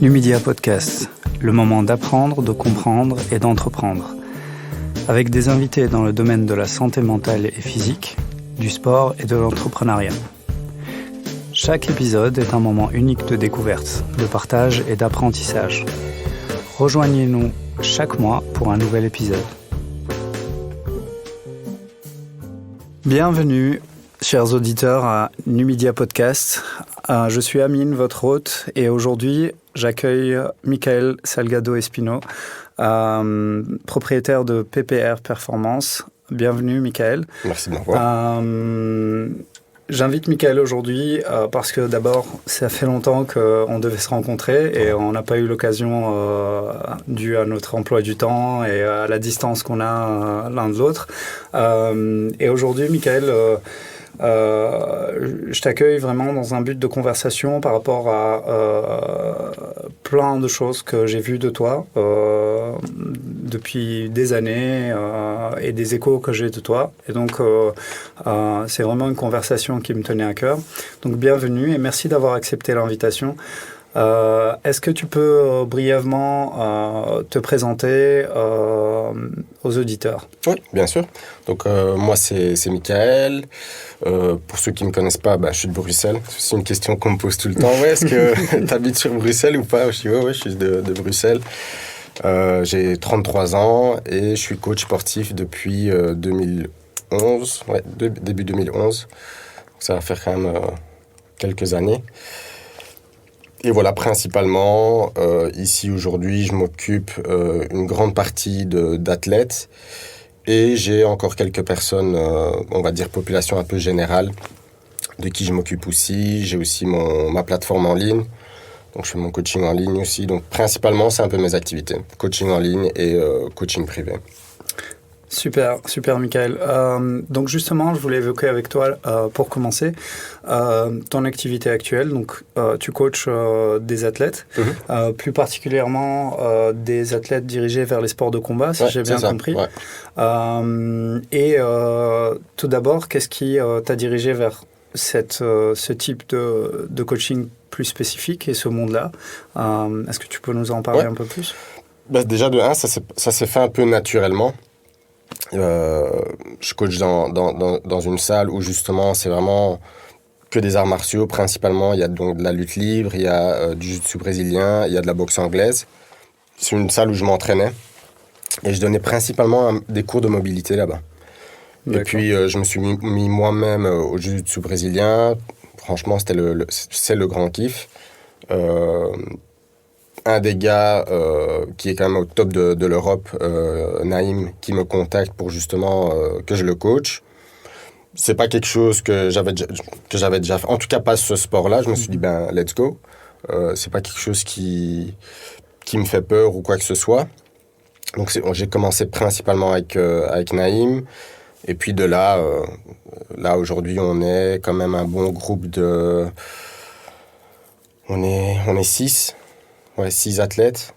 Numidia Podcast, le moment d'apprendre, de comprendre et d'entreprendre. Avec des invités dans le domaine de la santé mentale et physique, du sport et de l'entrepreneuriat. Chaque épisode est un moment unique de découverte, de partage et d'apprentissage. Rejoignez-nous chaque mois pour un nouvel épisode. Bienvenue, chers auditeurs, à Numidia Podcast. Je suis Amine, votre hôte, et aujourd'hui, j'accueille Michael Salgado Espino, propriétaire de PPR Performance. Bienvenue, Michael. Merci de m'avoir. J'invite Michael aujourd'hui parce que d'abord, ça fait longtemps qu'on devait se rencontrer et on n'a pas eu l'occasion dû à notre emploi du temps et à la distance qu'on a l'un de l'autre. Et aujourd'hui, Michael, je t'accueille vraiment dans un but de conversation par rapport à plein de choses que j'ai vues de toi depuis des années et des échos que j'ai de toi. Et donc, c'est vraiment une conversation qui me tenait à cœur. Donc, bienvenue et merci d'avoir accepté l'invitation. Est-ce que tu peux brièvement te présenter aux auditeurs? Oui, bien sûr. Donc, moi, c'est Michael. Pour ceux qui ne me connaissent pas, je suis de Bruxelles. C'est une question qu'on me pose tout le temps. Ouais, est-ce que tu habites sur Bruxelles ou pas? Je dis ouais, je suis de Bruxelles. J'ai 33 ans et je suis coach sportif depuis 2011. Ouais, début 2011. Ça va faire quand même quelques années. Et voilà, principalement, ici aujourd'hui, je m'occupe une grande partie d'athlètes et j'ai encore quelques personnes, on va dire population un peu générale, de qui je m'occupe aussi. J'ai aussi ma plateforme en ligne, donc je fais mon coaching en ligne aussi. Donc principalement, c'est un peu mes activités, coaching en ligne et coaching privé. Super, Michael. Donc justement, je voulais évoquer avec toi, pour commencer, ton activité actuelle. Donc, tu coaches des athlètes, plus particulièrement des athlètes dirigés vers les sports de combat, si j'ai bien compris. Ouais. Et tout d'abord, qu'est-ce qui t'a dirigé vers ce type de coaching plus spécifique et ce monde-là? Est-ce que tu peux nous en parler un peu plus? Déjà, de un, ça s'est fait un peu naturellement. Je coach dans une salle où justement c'est vraiment que des arts martiaux principalement. Il y a donc de la lutte libre, il y a du jiu-jitsu brésilien, il y a de la boxe anglaise. C'est une salle où je m'entraînais et je donnais principalement des cours de mobilité là-bas. D'accord. Et puis je me suis mis moi-même au jiu-jitsu brésilien. Franchement, c'est le grand kiff. Un des gars qui est quand même au top de l'Europe, Naïm, qui me contacte pour justement que je le coach. C'est pas quelque chose que j'avais déjà fait. En tout cas, pas ce sport-là. Je me suis dit, let's go. C'est pas quelque chose qui me fait peur ou quoi que ce soit. Donc, j'ai commencé principalement avec Naïm. Et puis de là, aujourd'hui, on est quand même un bon groupe de... On est 6. Ouais, 6 athlètes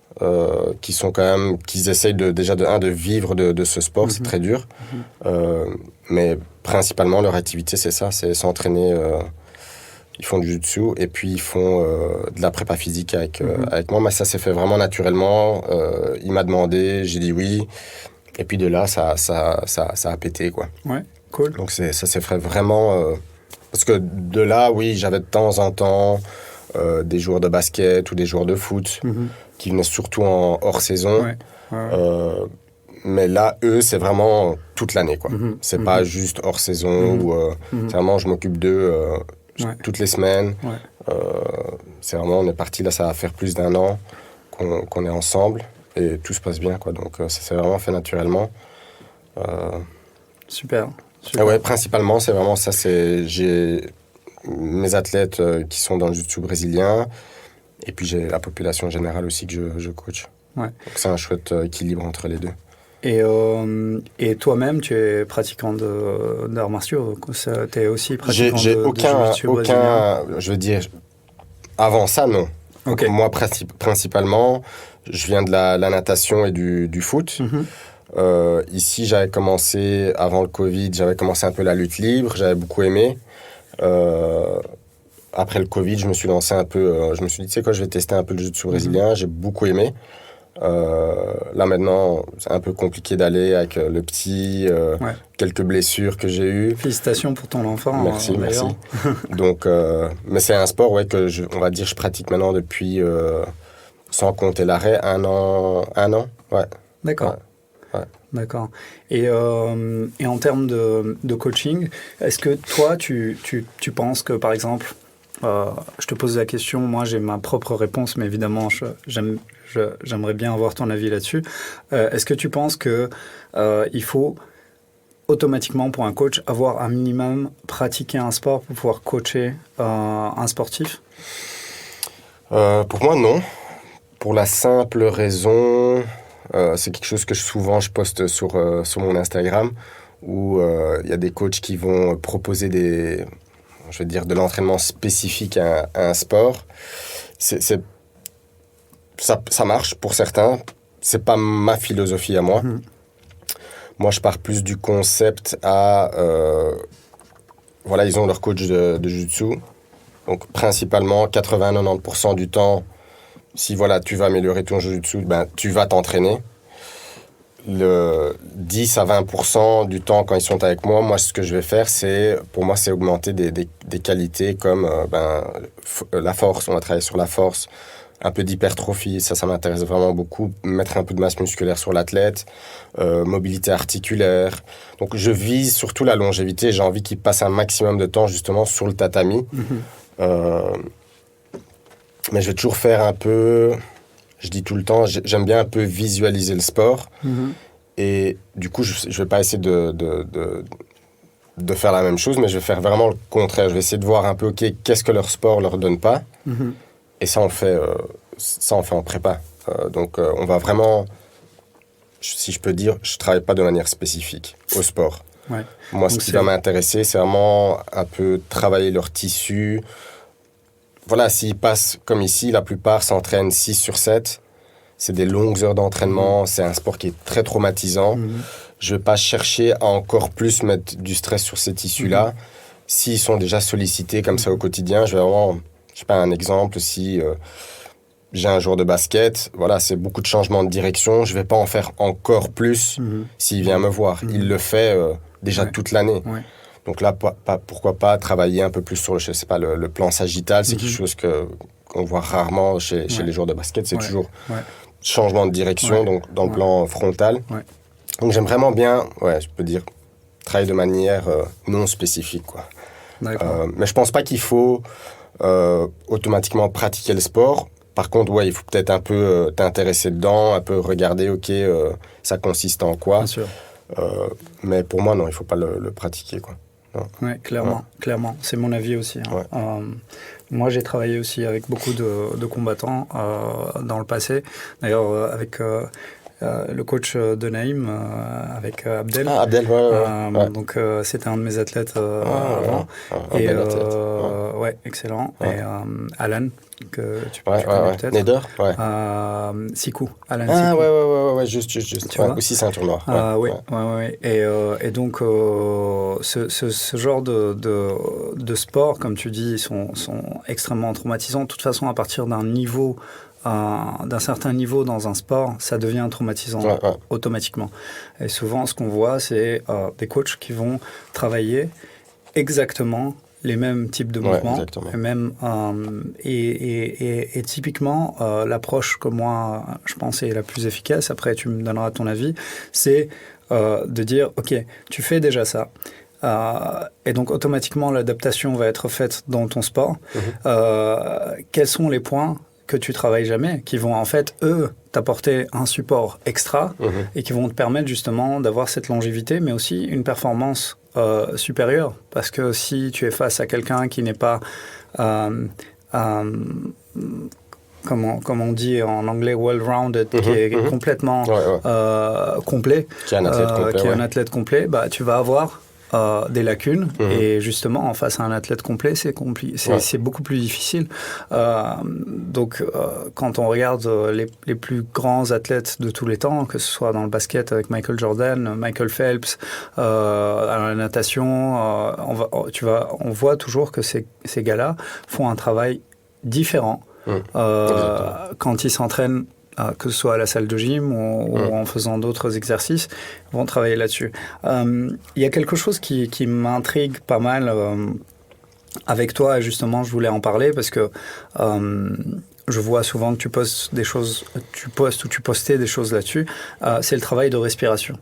qui sont quand même, qui essayent de vivre de ce sport, c'est très dur. Mais principalement, leur activité, c'est ça, c'est s'entraîner. Ils font du jiu-jitsu et puis ils font de la prépa physique avec moi. Mais ça s'est fait vraiment naturellement. Il m'a demandé, j'ai dit oui. Et puis de là, ça a pété, quoi. Ouais, cool. Donc ça s'est fait vraiment... parce que de là, oui, j'avais de temps en temps... des joueurs de basket ou des joueurs de foot qui venaient surtout en hors-saison. Ouais. Mais là, eux, c'est vraiment toute l'année, quoi. C'est pas juste hors-saison où c'est vraiment, je m'occupe d'eux toutes les semaines. Ouais. C'est vraiment, on est parti, là, ça va faire plus d'1 an qu'on est ensemble et tout se passe bien, quoi. Donc, ça s'est vraiment fait naturellement. Super. Ouais, principalement, c'est vraiment ça. J'ai mes athlètes qui sont dans le jiu-jitsu brésilien et puis j'ai la population générale aussi que je coach. Ouais. Donc c'est un chouette équilibre entre les deux. Et toi-même, tu es pratiquant d'arts martiaux, tu es aussi pratiquant j'ai de jiu-jitsu brésilien? Je veux dire, avant ça, non. Okay. Donc, moi, principalement, je viens de la natation et du foot. Ici, j'avais commencé, avant le Covid, j'avais commencé un peu la lutte libre, j'avais beaucoup aimé. après le Covid, je me suis lancé un peu. Je me suis dit, tu sais quoi, je vais tester un peu le jiu-jitsu brésilien. J'ai beaucoup aimé. Là maintenant, c'est un peu compliqué d'aller avec le petit, quelques blessures que j'ai eues. Félicitations pour ton enfant. Merci. Donc, mais c'est un sport on va dire, je pratique maintenant depuis, sans compter l'arrêt, un an, ouais. D'accord. Ouais. D'accord. Et en termes de coaching, est-ce que toi, tu penses que, par exemple, je te pose la question, moi j'ai ma propre réponse, mais évidemment, j'aimerais bien avoir ton avis là-dessus. Est-ce que tu penses qu'il faut automatiquement, pour un coach, avoir un minimum pratiqué un sport pour pouvoir coacher un sportif ? Pour moi, non. Pour la simple raison, c'est quelque chose que souvent je poste sur mon Instagram, où il y a des coachs qui vont proposer de l'entraînement spécifique à un sport. Ça marche pour certains. C'est pas ma philosophie à moi. Moi, je pars plus du concept voilà, ils ont leur coach de jiu-jitsu. Donc, principalement, 80-90% du temps, si voilà, tu vas améliorer ton jiu-jitsu, tu vas t'entraîner. Le 10-20% du temps, quand ils sont avec moi, ce que je vais faire, pour moi, c'est augmenter des qualités comme la force. On va travailler sur la force, un peu d'hypertrophie, ça m'intéresse vraiment beaucoup. Mettre un peu de masse musculaire sur l'athlète, mobilité articulaire. Donc, je vise surtout la longévité. J'ai envie qu'il passe un maximum de temps, justement, sur le tatami. Mais je vais toujours faire un peu... Je dis tout le temps, j'aime bien un peu visualiser le sport. Et du coup, je ne vais pas essayer de faire la même chose, mais je vais faire vraiment le contraire. Je vais essayer de voir un peu, OK, qu'est-ce que leur sport ne leur donne pas. Et ça, on fait en prépa. Donc, on va vraiment... Si je peux dire, je ne travaille pas de manière spécifique au sport. Ouais. Moi, donc ce qui va m'intéresser, c'est vraiment un peu travailler leur tissu. Voilà, s'ils passent comme ici, la plupart s'entraînent 6 sur 7. C'est des longues heures d'entraînement. C'est un sport qui est très traumatisant. Je ne vais pas chercher à encore plus mettre du stress sur ces tissus-là. S'ils sont déjà sollicités comme ça au quotidien, je vais vraiment... Je sais pas, un exemple, si j'ai un joueur de basket, voilà, c'est beaucoup de changements de direction. Je ne vais pas en faire encore plus s'il vient me voir. Il le fait déjà toute l'année. Donc là, pourquoi pas travailler un peu plus sur le plan sagittal. C'est quelque chose qu'on voit rarement chez les joueurs de basket. C'est toujours changement de direction, donc dans le plan frontal. Donc j'aime vraiment bien, je peux dire, travailler de manière non spécifique, quoi. Mais je pense pas qu'il faut automatiquement pratiquer le sport. Par contre, il faut peut-être un peu t'intéresser dedans, un peu regarder, OK, ça consiste en quoi. Bien sûr. Mais pour moi, non, il faut pas le pratiquer, quoi. Oui, clairement. C'est mon avis aussi. Moi, j'ai travaillé aussi avec beaucoup de combattants dans le passé. D'ailleurs, avec le coach de Naïm, avec Abdel. Ah, Abdel, ouais. Donc, c'était un de mes athlètes avant. Et excellent. Ouais. Et Alan, que tu connais peut-être. Neder, Sikou. Alan Sikou. Ouais, juste. Aussi, c'est un tournoi. Oui. Et donc, ce genre de sport, comme tu dis, sont extrêmement traumatisants. De toute façon, à partir d'un certain niveau dans un sport, ça devient traumatisant automatiquement. Et souvent, ce qu'on voit, c'est des coachs qui vont travailler exactement les mêmes types de mouvements. Et typiquement, l'approche que moi, je pense est la plus efficace, après tu me donneras ton avis, c'est de dire, OK, tu fais déjà ça. Et donc, automatiquement, l'adaptation va être faite dans ton sport. Quels sont les points que tu travailles jamais, qui vont en fait, eux, t'apporter un support extra et qui vont te permettre justement d'avoir cette longévité, mais aussi une performance supérieure. Parce que si tu es face à quelqu'un qui n'est pas, comme on dit en anglais, well-rounded, qui est complètement complet, qui est un athlète complet, tu vas avoir des lacunes. Et justement, face à un athlète complet, c'est beaucoup plus difficile. Donc, quand on regarde les plus grands athlètes de tous les temps, que ce soit dans le basket avec Michael Jordan, Michael Phelps, à la natation, on voit toujours que ces gars-là font un travail différent quand ils s'entraînent, que ce soit à la salle de gym ou en faisant d'autres exercices, vont travailler là-dessus. Il y a quelque chose qui m'intrigue pas mal avec toi, et justement, je voulais en parler parce que je vois souvent que tu postes ou tu postais des choses là-dessus. C'est le travail de respiration.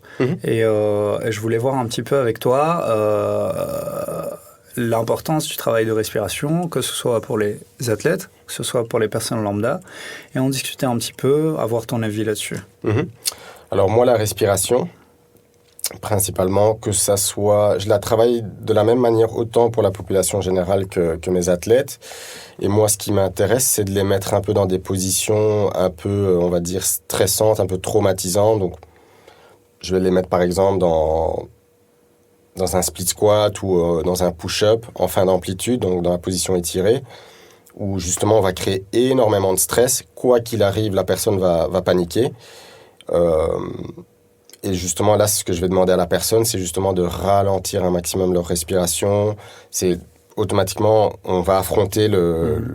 Et je voulais voir un petit peu avec toi l'importance du travail de respiration, que ce soit pour les athlètes, que ce soit pour les personnes lambda, et on discutait un petit peu, avoir ton avis là-dessus. Alors moi, la respiration, principalement, que ça soit... Je la travaille de la même manière autant pour la population générale que mes athlètes. Et moi, ce qui m'intéresse, c'est de les mettre un peu dans des positions un peu, on va dire, stressantes, un peu traumatisantes. Donc, je vais les mettre, par exemple, dans un split squat ou dans un push-up en fin d'amplitude, donc dans la position étirée, où justement on va créer énormément de stress. Quoi qu'il arrive, la personne va paniquer. Et justement, là, ce que je vais demander à la personne, c'est justement de ralentir un maximum leur respiration. C'est automatiquement, on va affronter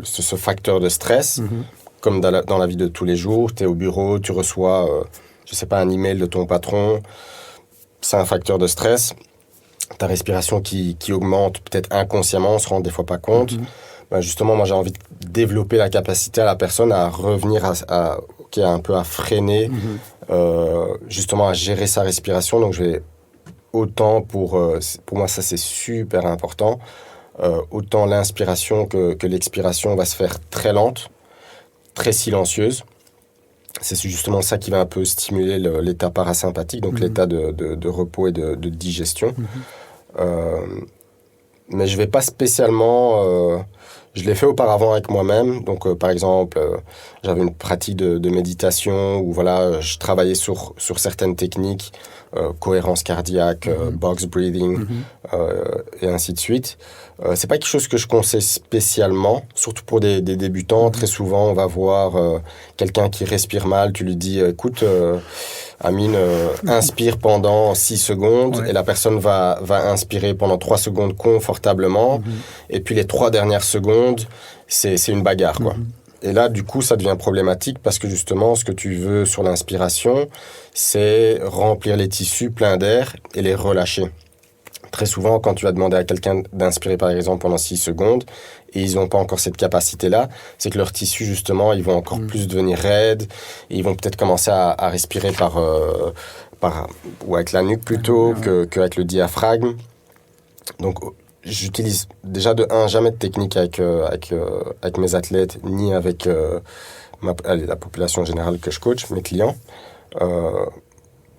ce facteur de stress, comme dans la vie de tous les jours. Tu es au bureau, tu reçois, je sais pas, un email de ton patron. C'est un facteur de stress. Ta respiration qui augmente peut-être inconsciemment, on se rend des fois pas compte. Ben justement, moi j'ai envie de développer la capacité à la personne à revenir un peu à freiner, justement à gérer sa respiration. Donc je vais autant pour moi ça c'est super important, autant l'inspiration que l'expiration va se faire très lente, très silencieuse. C'est justement ça qui va un peu stimuler l'état parasympathique, donc l'état de repos et de digestion. Mais je ne vais pas spécialement... je l'ai fait auparavant avec moi-même. Donc, par exemple, j'avais une pratique de méditation où voilà, je travaillais sur certaines techniques, cohérence cardiaque, box breathing, et ainsi de suite. C'est pas quelque chose que je conseille spécialement, surtout pour des débutants. Très souvent, on va voir quelqu'un qui respire mal. Tu lui dis, écoute, Amine, inspire pendant 6 secondes, et la personne va inspirer pendant 3 secondes confortablement. Et puis les 3 dernières secondes, c'est une bagarre, quoi. Et là, du coup, ça devient problématique parce que justement, ce que tu veux sur l'inspiration, c'est remplir les tissus pleins d'air et les relâcher. Très souvent, quand tu vas demander à quelqu'un d'inspirer, par exemple, pendant 6 secondes, et ils n'ont pas encore cette capacité-là, c'est que leurs tissus, justement, ils vont encore plus devenir raides, et ils vont peut-être commencer à respirer ou avec la nuque plutôt qu'avec le diaphragme. Donc, j'utilise déjà jamais de technique avec mes athlètes, ni avec la population générale que je coach, mes clients.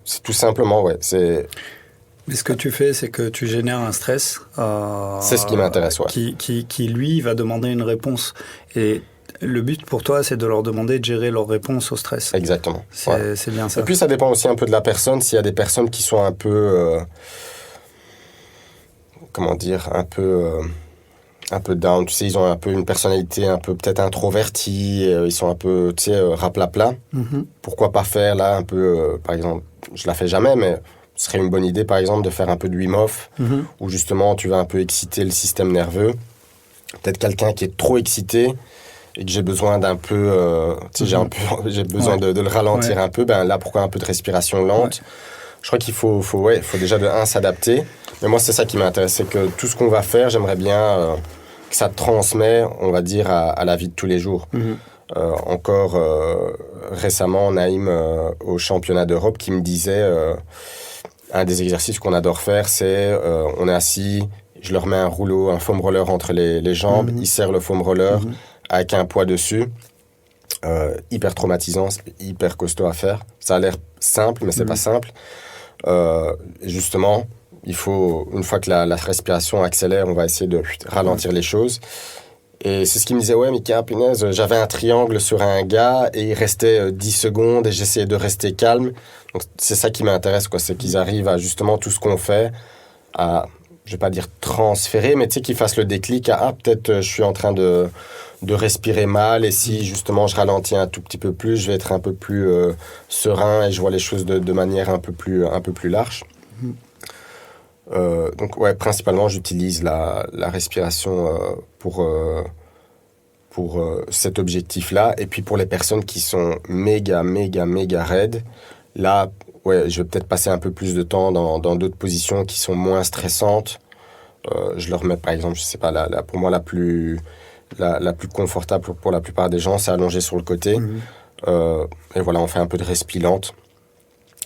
C'est tout simplement, Mais ce que tu fais, c'est que tu génères un stress. C'est ce qui m'intéresse, qui, lui, va demander une réponse. Et le but pour toi, c'est de leur demander de gérer leur réponse au stress. Exactement. C'est bien ça. Et puis, ça dépend aussi un peu de la personne. S'il y a des personnes qui sont un peu... comment dire, un peu down, tu sais, ils ont un peu une personnalité un peu peut-être introvertie, ils sont un peu, tu sais, raplapla. Pourquoi pas faire là un peu, par exemple, je la fais jamais, mais ce serait une bonne idée, par exemple, de faire un peu de Wim Hof, où justement tu vas un peu exciter le système nerveux. Peut-être quelqu'un qui est trop excité et que j'ai besoin d'un peu, tu sais, j'ai besoin de le ralentir un peu, ben là, pourquoi un peu de respiration lente. Je crois qu'il faut déjà de s'adapter. Mais moi, c'est ça qui m'intéresse, c'est que tout ce qu'on va faire, j'aimerais bien que ça transmet, on va dire, à la vie de tous les jours. Encore récemment, Naïm, au championnat d'Europe, qui me disait, un des exercices qu'on adore faire, c'est on est assis, je leur mets un foam roller entre les jambes, ils serrent le foam roller avec un poids dessus. Hyper traumatisant, hyper costaud à faire. Ça a l'air simple, mais c'est pas simple. Justement, il faut, une fois que la respiration accélère, on va essayer de ralentir les choses. Et c'est ce qu'il me disait, Mika, punaise, j'avais un triangle sur un gars et il restait 10 secondes et j'essayais de rester calme. Donc c'est ça qui m'intéresse, quoi, c'est qu'ils arrivent à justement tout ce qu'on fait, à je vais pas dire transférer, mais tu sais, qui fasse le déclic à, peut-être je suis en train de respirer mal, et si justement je ralentis un tout petit peu plus, je vais être un peu plus serein et je vois les choses de manière un peu plus large. Donc ouais, principalement j'utilise la respiration pour cet objectif-là. Et puis pour les personnes qui sont méga raides, là, ouais, je vais peut-être passer un peu plus de temps dans d'autres positions qui sont moins stressantes. Je leur mets par exemple, je sais pas, pour moi la plus confortable pour la plupart des gens, c'est allongé sur le côté. Et voilà, on fait un peu de respi lente.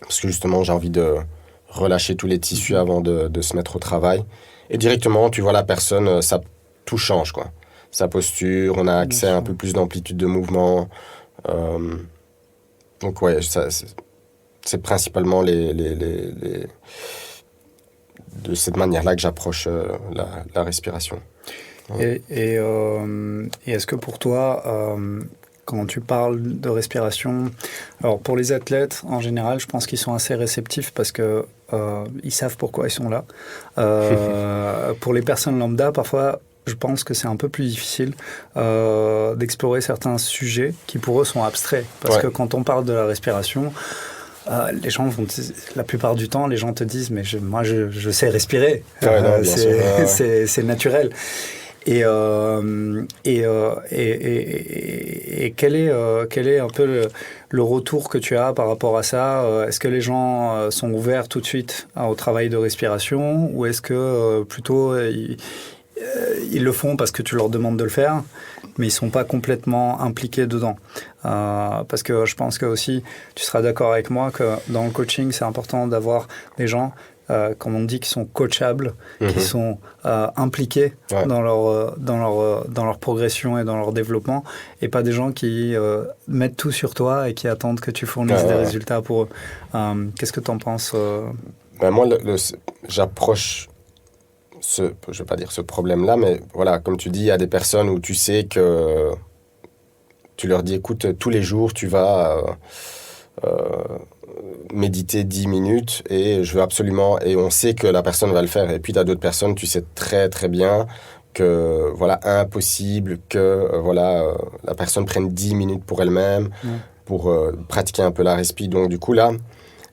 Parce que justement, j'ai envie de relâcher tous les tissus avant de se mettre au travail. Et directement, tu vois la personne, tout change, quoi. Sa posture, on a accès à un peu plus d'amplitude de mouvement. Donc ouais, c'est principalement de cette manière-là que j'approche la respiration. Ouais. Et est-ce que pour toi, quand tu parles de respiration, alors pour les athlètes en général, je pense qu'ils sont assez réceptifs parce que ils savent pourquoi ils sont là. Pour les personnes lambda, parfois, je pense que c'est un peu plus difficile d'explorer certains sujets qui pour eux sont abstraits. Parce que quand on parle de la respiration, les gens la plupart du temps, les gens te disent mais moi je sais respirer. C'est naturel. Et quel est un peu le retour que tu as par rapport à ça? Est-ce que les gens sont ouverts tout de suite au travail de respiration, ou est-ce que plutôt ils le font parce que tu leur demandes de le faire, mais ils ne sont pas complètement impliqués dedans? Parce que je pense que aussi, tu seras d'accord avec moi que dans le coaching, c'est important d'avoir des gens, comme on dit, qui sont coachables, qui sont impliqués dans leur progression et dans leur développement, et pas des gens qui mettent tout sur toi et qui attendent que tu fournisses des résultats pour eux. Qu'est-ce que tu en penses? Moi, j'approche je ne vais pas dire ce problème-là, mais voilà, comme tu dis, il y a des personnes où tu sais que tu leur dis, écoute, tous les jours, tu vas méditer 10 minutes et je veux absolument, et on sait que la personne va le faire. Et puis, tu as d'autres personnes, tu sais très, très bien que, voilà, impossible que, la personne prenne 10 minutes pour elle-même, pour pratiquer un peu la respi. Donc, du coup, là,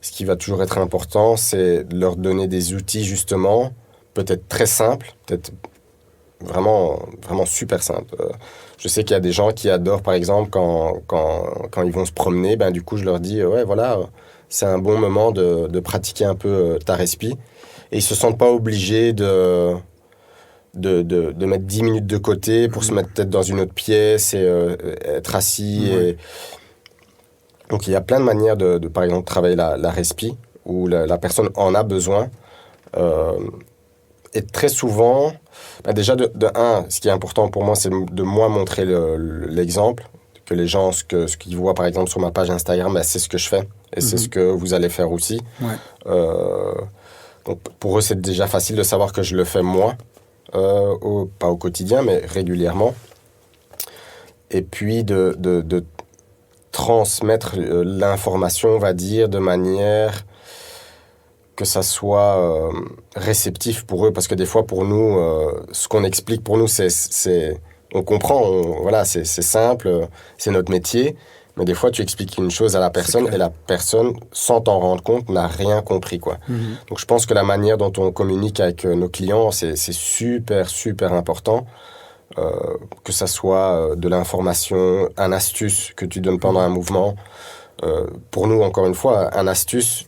ce qui va toujours être important, c'est de leur donner des outils, justement, peut-être très simples, peut-être vraiment super simples. Je sais qu'il y a des gens qui adorent, par exemple, quand ils vont se promener, du coup, je leur dis, c'est un bon moment de pratiquer un peu ta respi. Et ils ne se sentent pas obligés de mettre 10 minutes de côté pour se mettre peut-être dans une autre pièce et être assis. Et... Donc, il y a plein de manières de par exemple, travailler la respi, où la personne en a besoin. Et très souvent, déjà, de un, ce qui est important pour moi, c'est de moi montrer l'exemple, que les gens, ce qu'ils voient par exemple sur ma page Instagram, c'est ce que je fais, et c'est ce que vous allez faire aussi. Donc pour eux, c'est déjà facile de savoir que je le fais moi, pas au quotidien, mais régulièrement. Et puis de transmettre l'information, on va dire, de manière que ça soit réceptif pour eux, parce que des fois pour nous, ce qu'on explique pour nous, on comprend, c'est simple, c'est notre métier, mais des fois tu expliques une chose à la personne et la personne, sans t'en rendre compte, n'a rien compris, quoi. Donc je pense que la manière dont on communique avec nos clients, c'est super important, que ça soit de l'information, un astuce que tu donnes pendant un mouvement. Pour nous, encore une fois, un astuce,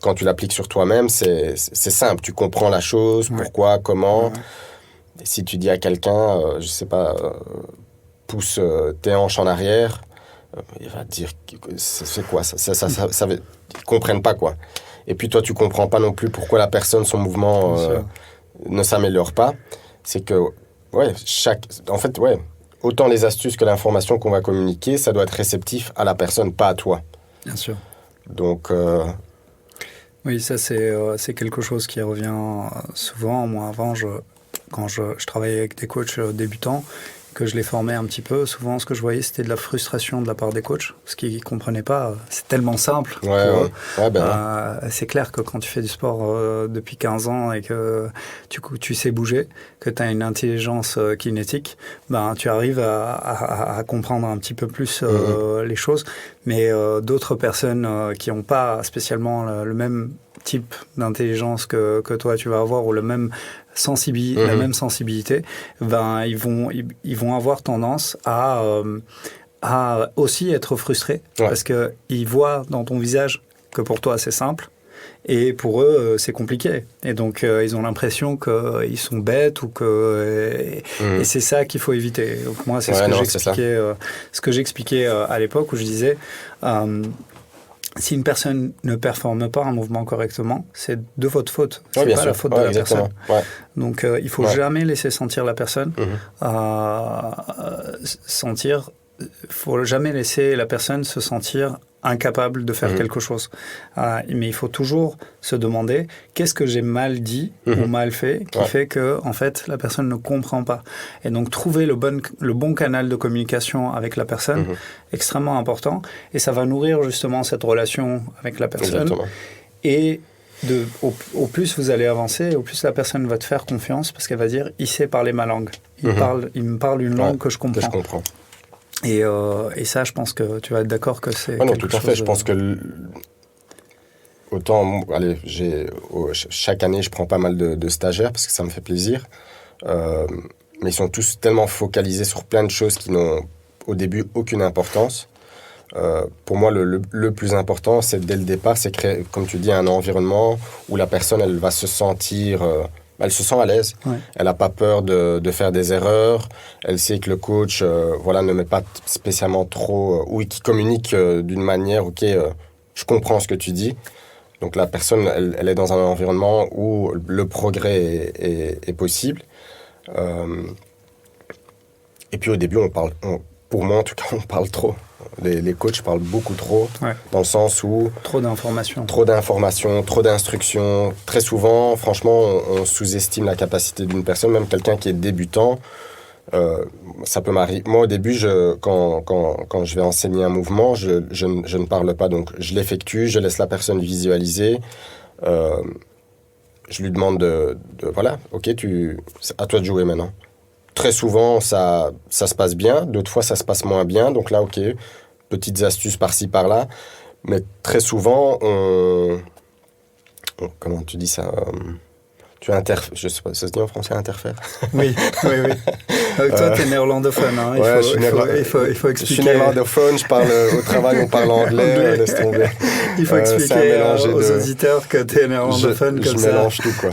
quand tu l'appliques sur toi-même, c'est simple. Tu comprends la chose, pourquoi, comment. Et si tu dis à quelqu'un, je sais pas, pousse tes hanches en arrière, il va te dire, c'est quoi ça, ils ne comprennent pas, quoi. Et puis toi, tu comprends pas non plus pourquoi la personne, son mouvement ne s'améliore pas. C'est que, autant les astuces que l'information qu'on va communiquer, ça doit être réceptif à la personne, pas à toi. Bien sûr. Donc... Oui, ça c'est quelque chose qui revient souvent. Moi, avant, quand je travaillais avec des coachs débutants, que je les formais un petit peu, souvent ce que je voyais c'était de la frustration de la part des coachs, parce qu'ils ne comprenaient pas, c'est tellement simple pour eux. C'est clair que quand tu fais du sport depuis 15 ans et que tu sais bouger, que tu as une intelligence kinétique, tu arrives à comprendre un petit peu plus les choses, mais d'autres personnes qui n'ont pas spécialement le même type d'intelligence que toi tu vas avoir, ou la même sensibilité, ils vont avoir tendance à aussi être frustrés, parce qu'ils voient dans ton visage que pour toi c'est simple, et pour eux c'est compliqué, et donc ils ont l'impression qu'ils sont bêtes, ou et c'est ça qu'il faut éviter. Donc moi c'est ce que j'expliquais à l'époque, où je disais si une personne ne performe pas un mouvement correctement, c'est de votre faute. C'est pas la faute de la personne. Donc, il faut jamais laisser sentir la personne. Faut jamais laisser la personne se sentir incapable de faire quelque chose. Mais il faut toujours se demander qu'est-ce que j'ai mal dit ou mal fait qui fait que en fait la personne ne comprend pas. Et donc trouver le bon canal de communication avec la personne, extrêmement important, et ça va nourrir justement cette relation avec la personne. Exactement. Et au plus vous allez avancer, au plus la personne va te faire confiance, parce qu'elle va dire il sait parler ma langue, il me parle une langue que je comprends. Et ça, je pense que tu vas être d'accord que c'est non, tout à fait. Je pense que autant, chaque année, je prends pas mal de stagiaires parce que ça me fait plaisir. Mais ils sont tous tellement focalisés sur plein de choses qui n'ont au début aucune importance. Pour moi, le plus important, c'est dès le départ, c'est créer, comme tu dis, un environnement où la personne, elle va se sentir... elle se sent à l'aise, elle n'a pas peur de faire des erreurs, elle sait que le coach ne met pas spécialement trop, ou qui communique d'une manière, je comprends ce que tu dis. Donc la personne, elle est dans un environnement où le progrès est possible. Et puis au début, pour moi en tout cas, on parle trop. Les coachs parlent beaucoup trop, dans le sens où... Trop d'informations, trop d'instructions. Très souvent, franchement, on sous-estime la capacité d'une personne, même quelqu'un qui est débutant. Ça peut m'arriver. Moi, au début, quand je vais enseigner un mouvement, je ne parle pas. Donc, je l'effectue, je laisse la personne visualiser. Je lui demande c'est à toi de jouer maintenant. Très souvent, ça se passe bien. D'autres fois, ça se passe moins bien. Donc là, petites astuces par-ci, par-là. Mais très souvent, comment tu dis ça je sais pas, ça se dit en français, interfère? Oui. Toi, tu es néerlandophone. Hein. Il faut expliquer. Je suis néerlandophone, je parle au travail, on parle anglais, laisse tomber. Il faut expliquer aux auditeurs que tu es néerlandophone comme ça. Je mélange tout, quoi.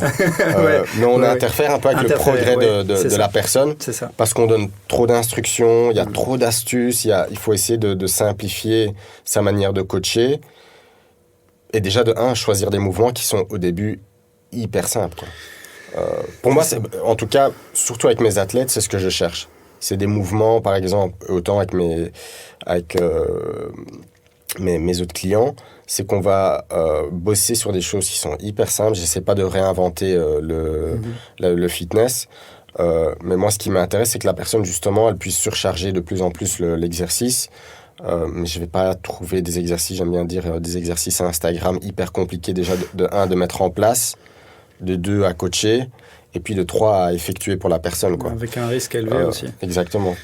Mais on interfère un peu avec le progrès de la personne. C'est ça. Parce qu'on donne trop d'instructions, il y a trop d'astuces, il faut essayer de simplifier sa manière de coacher. Et déjà, choisir des mouvements qui sont au début hyper simple, quoi. Pour moi, en tout cas, surtout avec mes athlètes, c'est ce que je cherche. C'est des mouvements, par exemple, autant avec mes autres clients, c'est qu'on va bosser sur des choses qui sont hyper simples. J'essaie pas de réinventer le fitness. Mais moi, ce qui m'intéresse, c'est que la personne, justement, elle puisse surcharger de plus en plus l'exercice. Mais je vais pas trouver des exercices, j'aime bien dire des exercices à Instagram hyper compliqués, déjà de mettre en place, de 2 à coacher, et puis de 3 à effectuer pour la personne, quoi. Avec un risque élevé aussi. Exactement.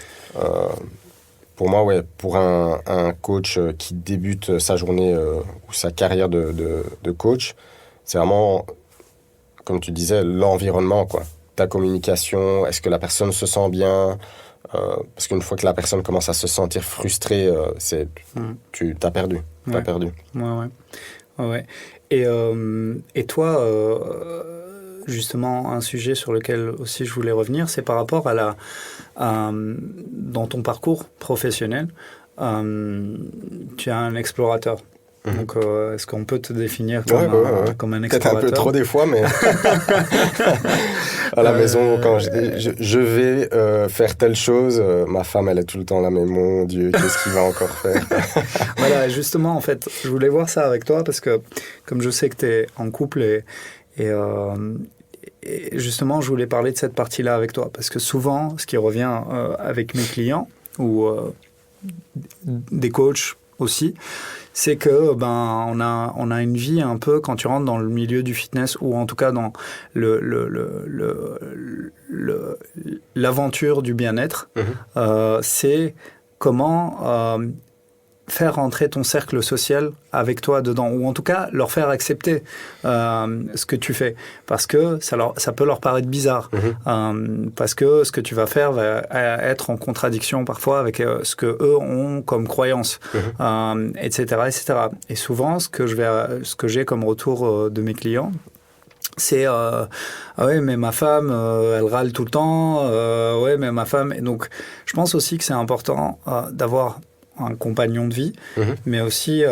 Pour moi, pour un coach qui débute sa journée ou sa carrière de coach, c'est vraiment, comme tu disais, l'environnement, quoi. Ta communication, est-ce que la personne se sent bien? Parce qu'une fois que la personne commence à se sentir frustrée, tu t'as perdu. T'as perdu. Ouais. Et toi, justement, un sujet sur lequel aussi je voulais revenir, c'est par rapport dans ton parcours professionnel, tu es un explorateur. Donc, est-ce qu'on peut te définir comme un explorateur? Peut-être un peu trop des fois, mais à la maison, quand je vais faire telle chose, ma femme, elle est tout le temps là, mais mon Dieu, qu'est-ce qu'il va encore faire? Voilà, justement, en fait, je voulais voir ça avec toi, parce que comme je sais que tu es en couple et et justement, je voulais parler de cette partie-là avec toi, parce que souvent, ce qui revient avec mes clients, ou des coachs aussi, c'est que on a une vie un peu, quand tu rentres dans le milieu du fitness, ou en tout cas dans l'aventure du bien-être, c'est comment faire rentrer ton cercle social avec toi dedans, ou en tout cas leur faire accepter ce que tu fais, parce que ça peut leur paraître bizarre, parce que ce que tu vas faire va être en contradiction parfois avec ce que eux ont comme croyance, etc., etc. Et souvent, ce que j'ai comme retour de mes clients, c'est ah ouais, mais ma femme elle râle tout le temps, ouais, mais ma femme. Et donc je pense aussi que c'est important d'avoir un compagnon de vie, mais aussi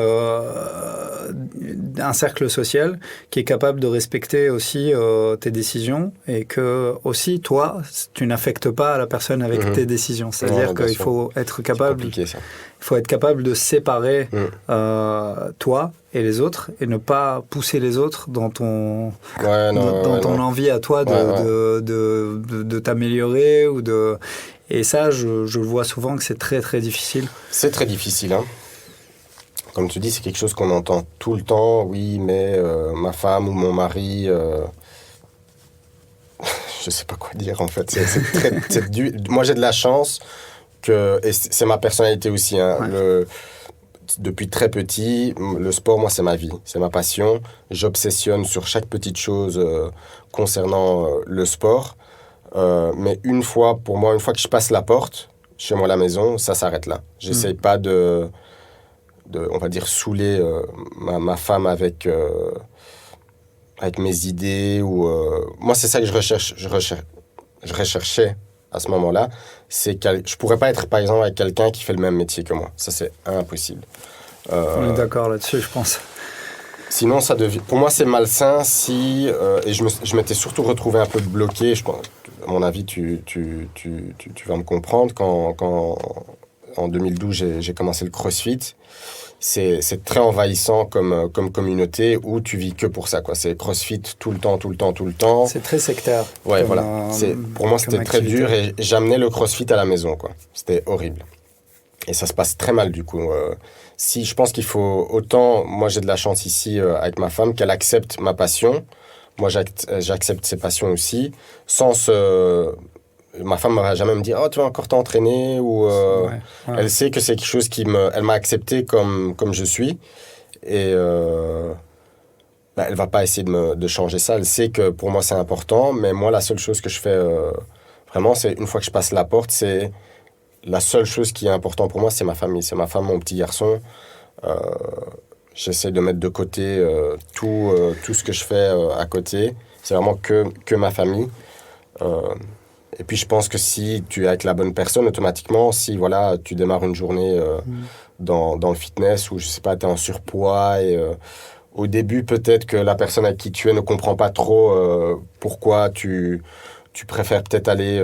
un cercle social qui est capable de respecter aussi tes décisions, et que aussi toi, tu n'affectes pas la personne avec tes décisions. C'est-à-dire qu'il faut être capable, de séparer toi et les autres, et ne pas pousser les autres dans ton envie à toi de t'améliorer ou de. Et ça, je vois souvent que c'est très, très difficile. C'est très difficile, hein. Comme tu dis, c'est quelque chose qu'on entend tout le temps. Oui, mais ma femme ou mon mari... je sais pas quoi dire, en fait. C'est dur. Moi, j'ai de la chance que... Et c'est ma personnalité aussi, hein. Depuis très petit, le sport, moi, c'est ma vie. C'est ma passion. J'obsessionne sur chaque petite chose concernant le sport. Mais une fois que je passe la porte, chez moi à la maison, ça s'arrête là. J'essaye pas de, on va dire, saouler ma femme avec mes idées. Moi, c'est ça que je recherchais à ce moment-là. Je pourrais pas être, par exemple, avec quelqu'un qui fait le même métier que moi. Ça, c'est impossible. On est d'accord là-dessus, je pense. Sinon, pour moi, c'est malsain et je m'étais surtout retrouvé un peu bloqué. Je pense, à mon avis, tu vas me comprendre. Quand en 2012, j'ai commencé le CrossFit, c'est très envahissant comme communauté où tu vis que pour ça, quoi. C'est CrossFit tout le temps. C'est très sectaire. Ouais, voilà. Pour moi, c'était très dur, et j'amenais le CrossFit à la maison, quoi. C'était horrible. Et ça se passe très mal, du coup. Si je pense qu'il faut autant... Moi, j'ai de la chance ici avec ma femme, qu'elle accepte ma passion. Moi, j'accepte ses passions aussi. Ma femme ne va jamais me dire « Oh, tu vas encore t'entraîner » ou elle sait que c'est quelque chose elle m'a accepté comme je suis. Et elle ne va pas essayer de changer ça. Elle sait que pour moi, c'est important. Mais moi, la seule chose que je fais vraiment, c'est une fois que je passe la porte, c'est... La seule chose qui est importante pour moi, c'est ma famille. C'est ma femme, mon petit garçon. J'essaie de mettre de côté tout ce que je fais à côté. C'est vraiment que ma famille. Et puis, je pense que si tu es avec la bonne personne, automatiquement, si voilà, tu démarres une journée dans le fitness, ou je sais pas, tu es en surpoids, et au début, peut-être que la personne avec qui tu es ne comprend pas trop pourquoi tu préfères peut-être aller...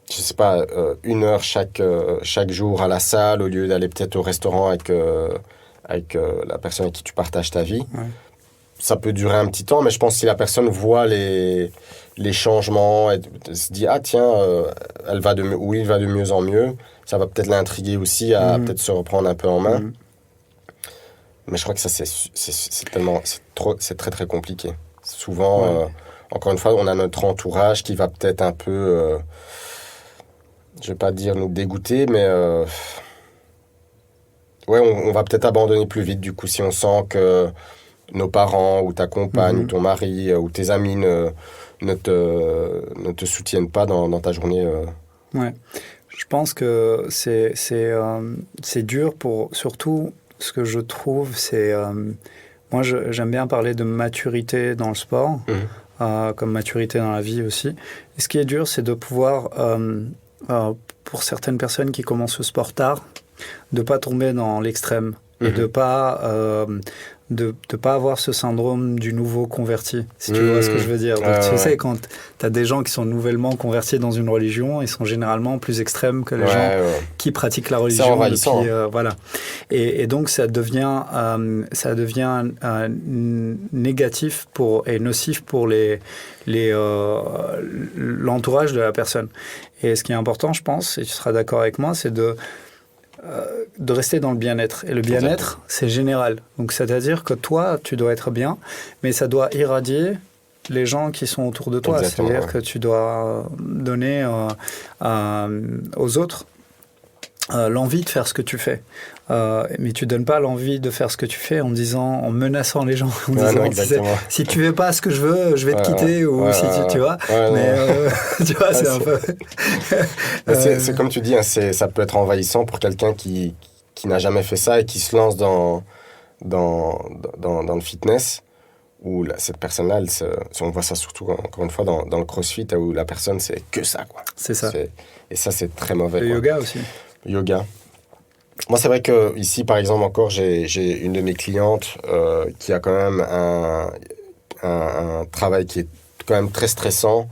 je sais pas, 1 heure chaque jour à la salle, au lieu d'aller peut-être au restaurant avec la personne avec qui tu partages ta vie. Ouais. Ça peut durer un petit temps, mais je pense que si la personne voit les changements, et se dit « Ah tiens, il va de mieux en mieux », ça va peut-être l'intriguer aussi à peut-être se reprendre un peu en main. Mais je crois que ça, c'est très très compliqué. Souvent, encore une fois, on a notre entourage qui va peut-être un peu... je vais pas dire nous dégoûter, mais on va peut-être abandonner plus vite, du coup, si on sent que nos parents ou ta compagne ou ton mari ou tes amis ne te soutiennent pas dans ta journée. Ouais, je pense que c'est dur surtout, ce que je trouve, c'est... moi, j'aime bien parler de maturité dans le sport, comme maturité dans la vie aussi. Et ce qui est dur, c'est de pouvoir... pour certaines personnes qui commencent le sport tard, de ne pas tomber dans l'extrême. et de pas avoir ce syndrome du nouveau converti, si tu vois ce que je veux dire. Donc, tu sais, quand tu as des gens qui sont nouvellement convertis dans une religion, ils sont généralement plus extrêmes que les gens qui pratiquent la religion. C'est envahissant. Voilà. Et donc, ça devient négatif et nocif pour l'entourage de la personne. Et ce qui est important, je pense, et tu seras d'accord avec moi, c'est de rester dans le bien-être. Et le bien-être, c'est général. Donc, c'est-à-dire que toi, tu dois être bien, mais ça doit irradier les gens qui sont autour de toi. Exactement, c'est-à-dire que tu dois donner aux autres l'envie de faire ce que tu fais. Mais tu donnes pas l'envie de faire ce que tu fais en menaçant les gens, en disant si tu fais pas ce que je veux, je vais te quitter, ou si tu vois. Tu vois, c'est un peu. C'est comme tu dis, hein, ça peut être envahissant pour quelqu'un qui n'a jamais fait ça et qui se lance dans le fitness. Où cette personne-là, on voit ça surtout, encore une fois, dans le crossfit, où la personne, c'est que ça, quoi. C'est ça. Et ça, c'est très mauvais. Le yoga aussi. Yoga. Moi, c'est vrai que ici, par exemple, encore, j'ai une de mes clientes qui a quand même un travail qui est quand même très stressant.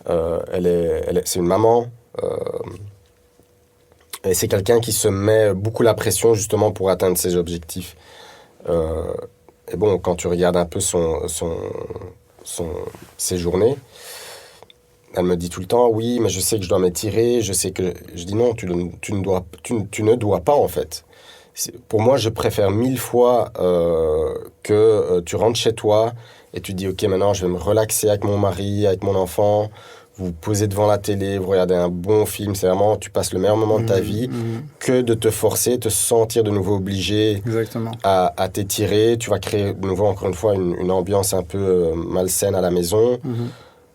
C'est une maman. Et c'est quelqu'un qui se met beaucoup la pression, justement, pour atteindre ses objectifs. Et bon, quand tu regardes un peu ses journées, elle me dit tout le temps, oui, mais je sais que je dois m'étirer, je sais que... Je dis non, tu ne dois pas, en fait. Pour moi, je préfère 1000 fois que tu rentres chez toi et tu dis, OK, maintenant, je vais me relaxer avec mon mari, avec mon enfant, vous vous posez devant la télé, vous regardez un bon film, c'est vraiment, tu passes le meilleur moment de ta vie, que de te forcer, te sentir de nouveau obligé à t'étirer. Tu vas créer de nouveau, encore une fois, une ambiance un peu malsaine à la maison.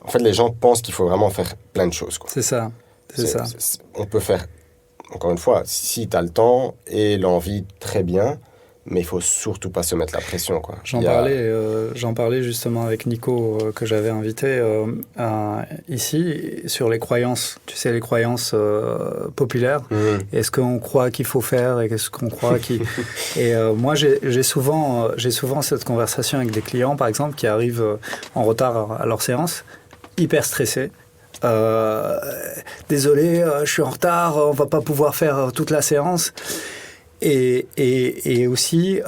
En fait, les gens pensent qu'il faut vraiment faire plein de choses, quoi. C'est ça. On peut faire, encore une fois, si tu as le temps et l'envie, très bien, mais il faut surtout pas se mettre la pression, quoi. J'en parlais justement avec Nico, que j'avais invité ici, sur les croyances, tu sais, les croyances populaires. Est-ce qu'on croit qu'il faut faire et qu'est-ce qu'on croit qu'il... Et moi, j'ai souvent cette conversation avec des clients, par exemple, qui arrivent en retard à leur séance, hyper stressés. Désolé, je suis en retard, on va pas pouvoir faire toute la séance. Et aussi,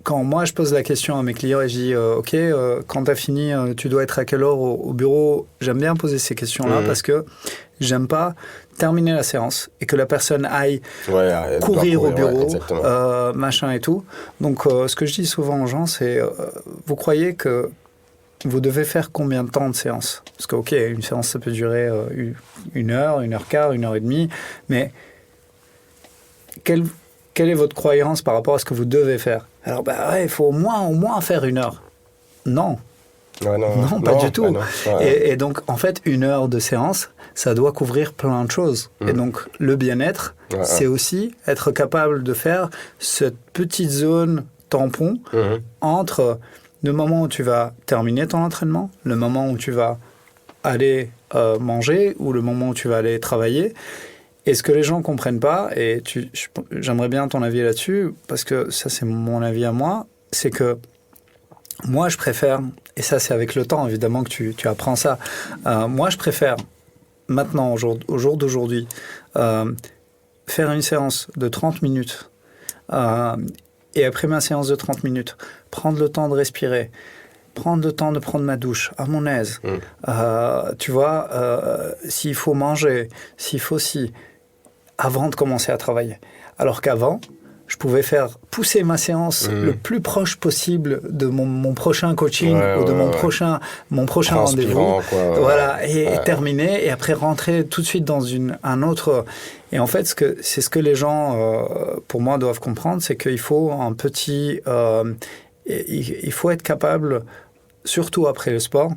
quand moi je pose la question à mes clients et je dis OK, quand tu as fini, tu dois être à quelle heure au bureau, j'aime bien poser ces questions-là parce que j'aime pas terminer la séance et que la personne aille courir au bureau, machin et tout. Donc, ce que je dis souvent aux gens, c'est vous croyez que vous devez faire combien de temps de séance? Parce que, OK, une séance, ça peut durer 1 heure, 1h15, 1h30, mais quelle est votre croyance par rapport à ce que vous devez faire? Alors, il faut au moins faire 1 heure. Non. Non, pas du tout. Et donc, en fait, 1 heure de séance, ça doit couvrir plein de choses. Et donc, le bien-être, c'est aussi être capable de faire cette petite zone tampon entre le moment où tu vas terminer ton entraînement, le moment où tu vas aller manger ou le moment où tu vas aller travailler. Et ce que les gens ne comprennent pas, et j'aimerais bien ton avis là-dessus, parce que ça c'est mon avis à moi, c'est que moi je préfère, et ça c'est avec le temps évidemment que tu apprends ça, moi je préfère maintenant, au jour d'aujourd'hui, faire une séance de 30 minutes, et après ma séance de 30 minutes, prendre le temps de respirer, prendre le temps de prendre ma douche à mon aise, tu vois, s'il faut manger, s'il faut avant de commencer à travailler. Alors qu'avant, je pouvais faire pousser ma séance le plus proche possible de mon prochain coaching ou de mon prochain rendez-vous. Et terminer, et après rentrer tout de suite dans un autre... Et en fait, c'est ce que les gens, pour moi, doivent comprendre, c'est qu'il faut il faut être capable, surtout après le sport,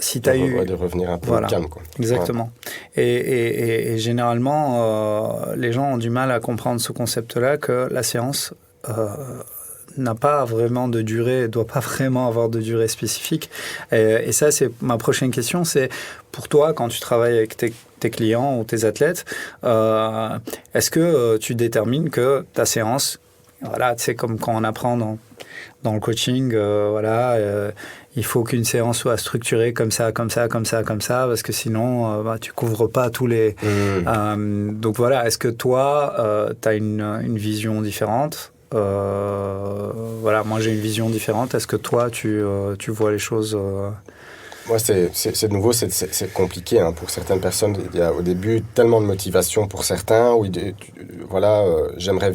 si tu as de revenir un peu au calme, quoi. Exactement. Et généralement, les gens ont du mal à comprendre ce concept-là, que la séance n'a pas vraiment de durée, doit pas vraiment avoir de durée spécifique. Et ça, c'est ma prochaine question, c'est pour toi, quand tu travailles avec tes clients ou tes athlètes, est-ce que tu détermines que ta séance, voilà, c'est comme quand on apprend dans le coaching, il faut qu'une séance soit structurée comme ça, parce que sinon, tu couvres pas tous les... donc voilà, est-ce que toi, tu as une vision différente? Moi j'ai une vision différente. Est-ce que toi, tu vois les choses Moi, c'est de nouveau, c'est compliqué hein, pour certaines personnes. Il y a au début tellement de motivation pour certains. Où j'aimerais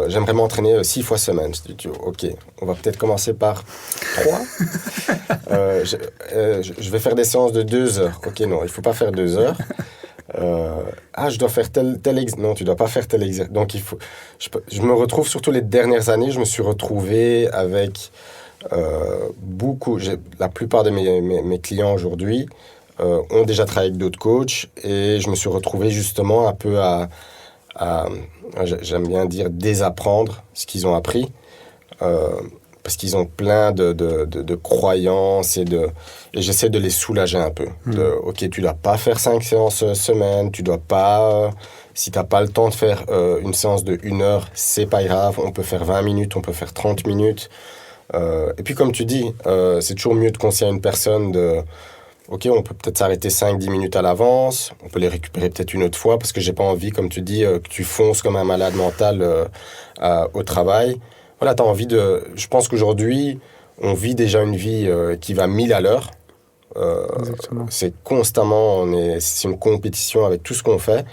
j'aimerais m'entraîner 6 fois semaine. Je dis, ok, on va peut-être commencer par 3. Je vais faire des séances de 2 heures. Ok, non, il ne faut pas faire 2 heures. Je dois faire tel exercice. Non, tu ne dois pas faire tel exercice. Donc, je me retrouve, surtout les dernières années, je me suis retrouvé avec... la plupart de mes clients aujourd'hui ont déjà travaillé avec d'autres coachs et je me suis retrouvé justement un peu à j'aime bien dire désapprendre ce qu'ils ont appris parce qu'ils ont plein de croyances et j'essaie de les soulager un peu. Ok, tu dois pas faire 5 séances semaine, tu dois pas... Si tu n'as pas le temps de faire une séance de 1 heure, c'est pas grave, on peut faire 20 minutes, on peut faire 30 minutes. Et puis comme tu dis, c'est toujours mieux de conseiller à une personne ok, on peut peut-être s'arrêter 5-10 minutes à l'avance, on peut les récupérer peut-être une autre fois, parce que j'ai pas envie, comme tu dis, que tu fonces comme un malade mental au travail. Voilà, t'as envie de... Je pense qu'aujourd'hui, on vit déjà une vie qui va 1000 à l'heure. C'est constamment, c'est une compétition avec tout ce qu'on fait.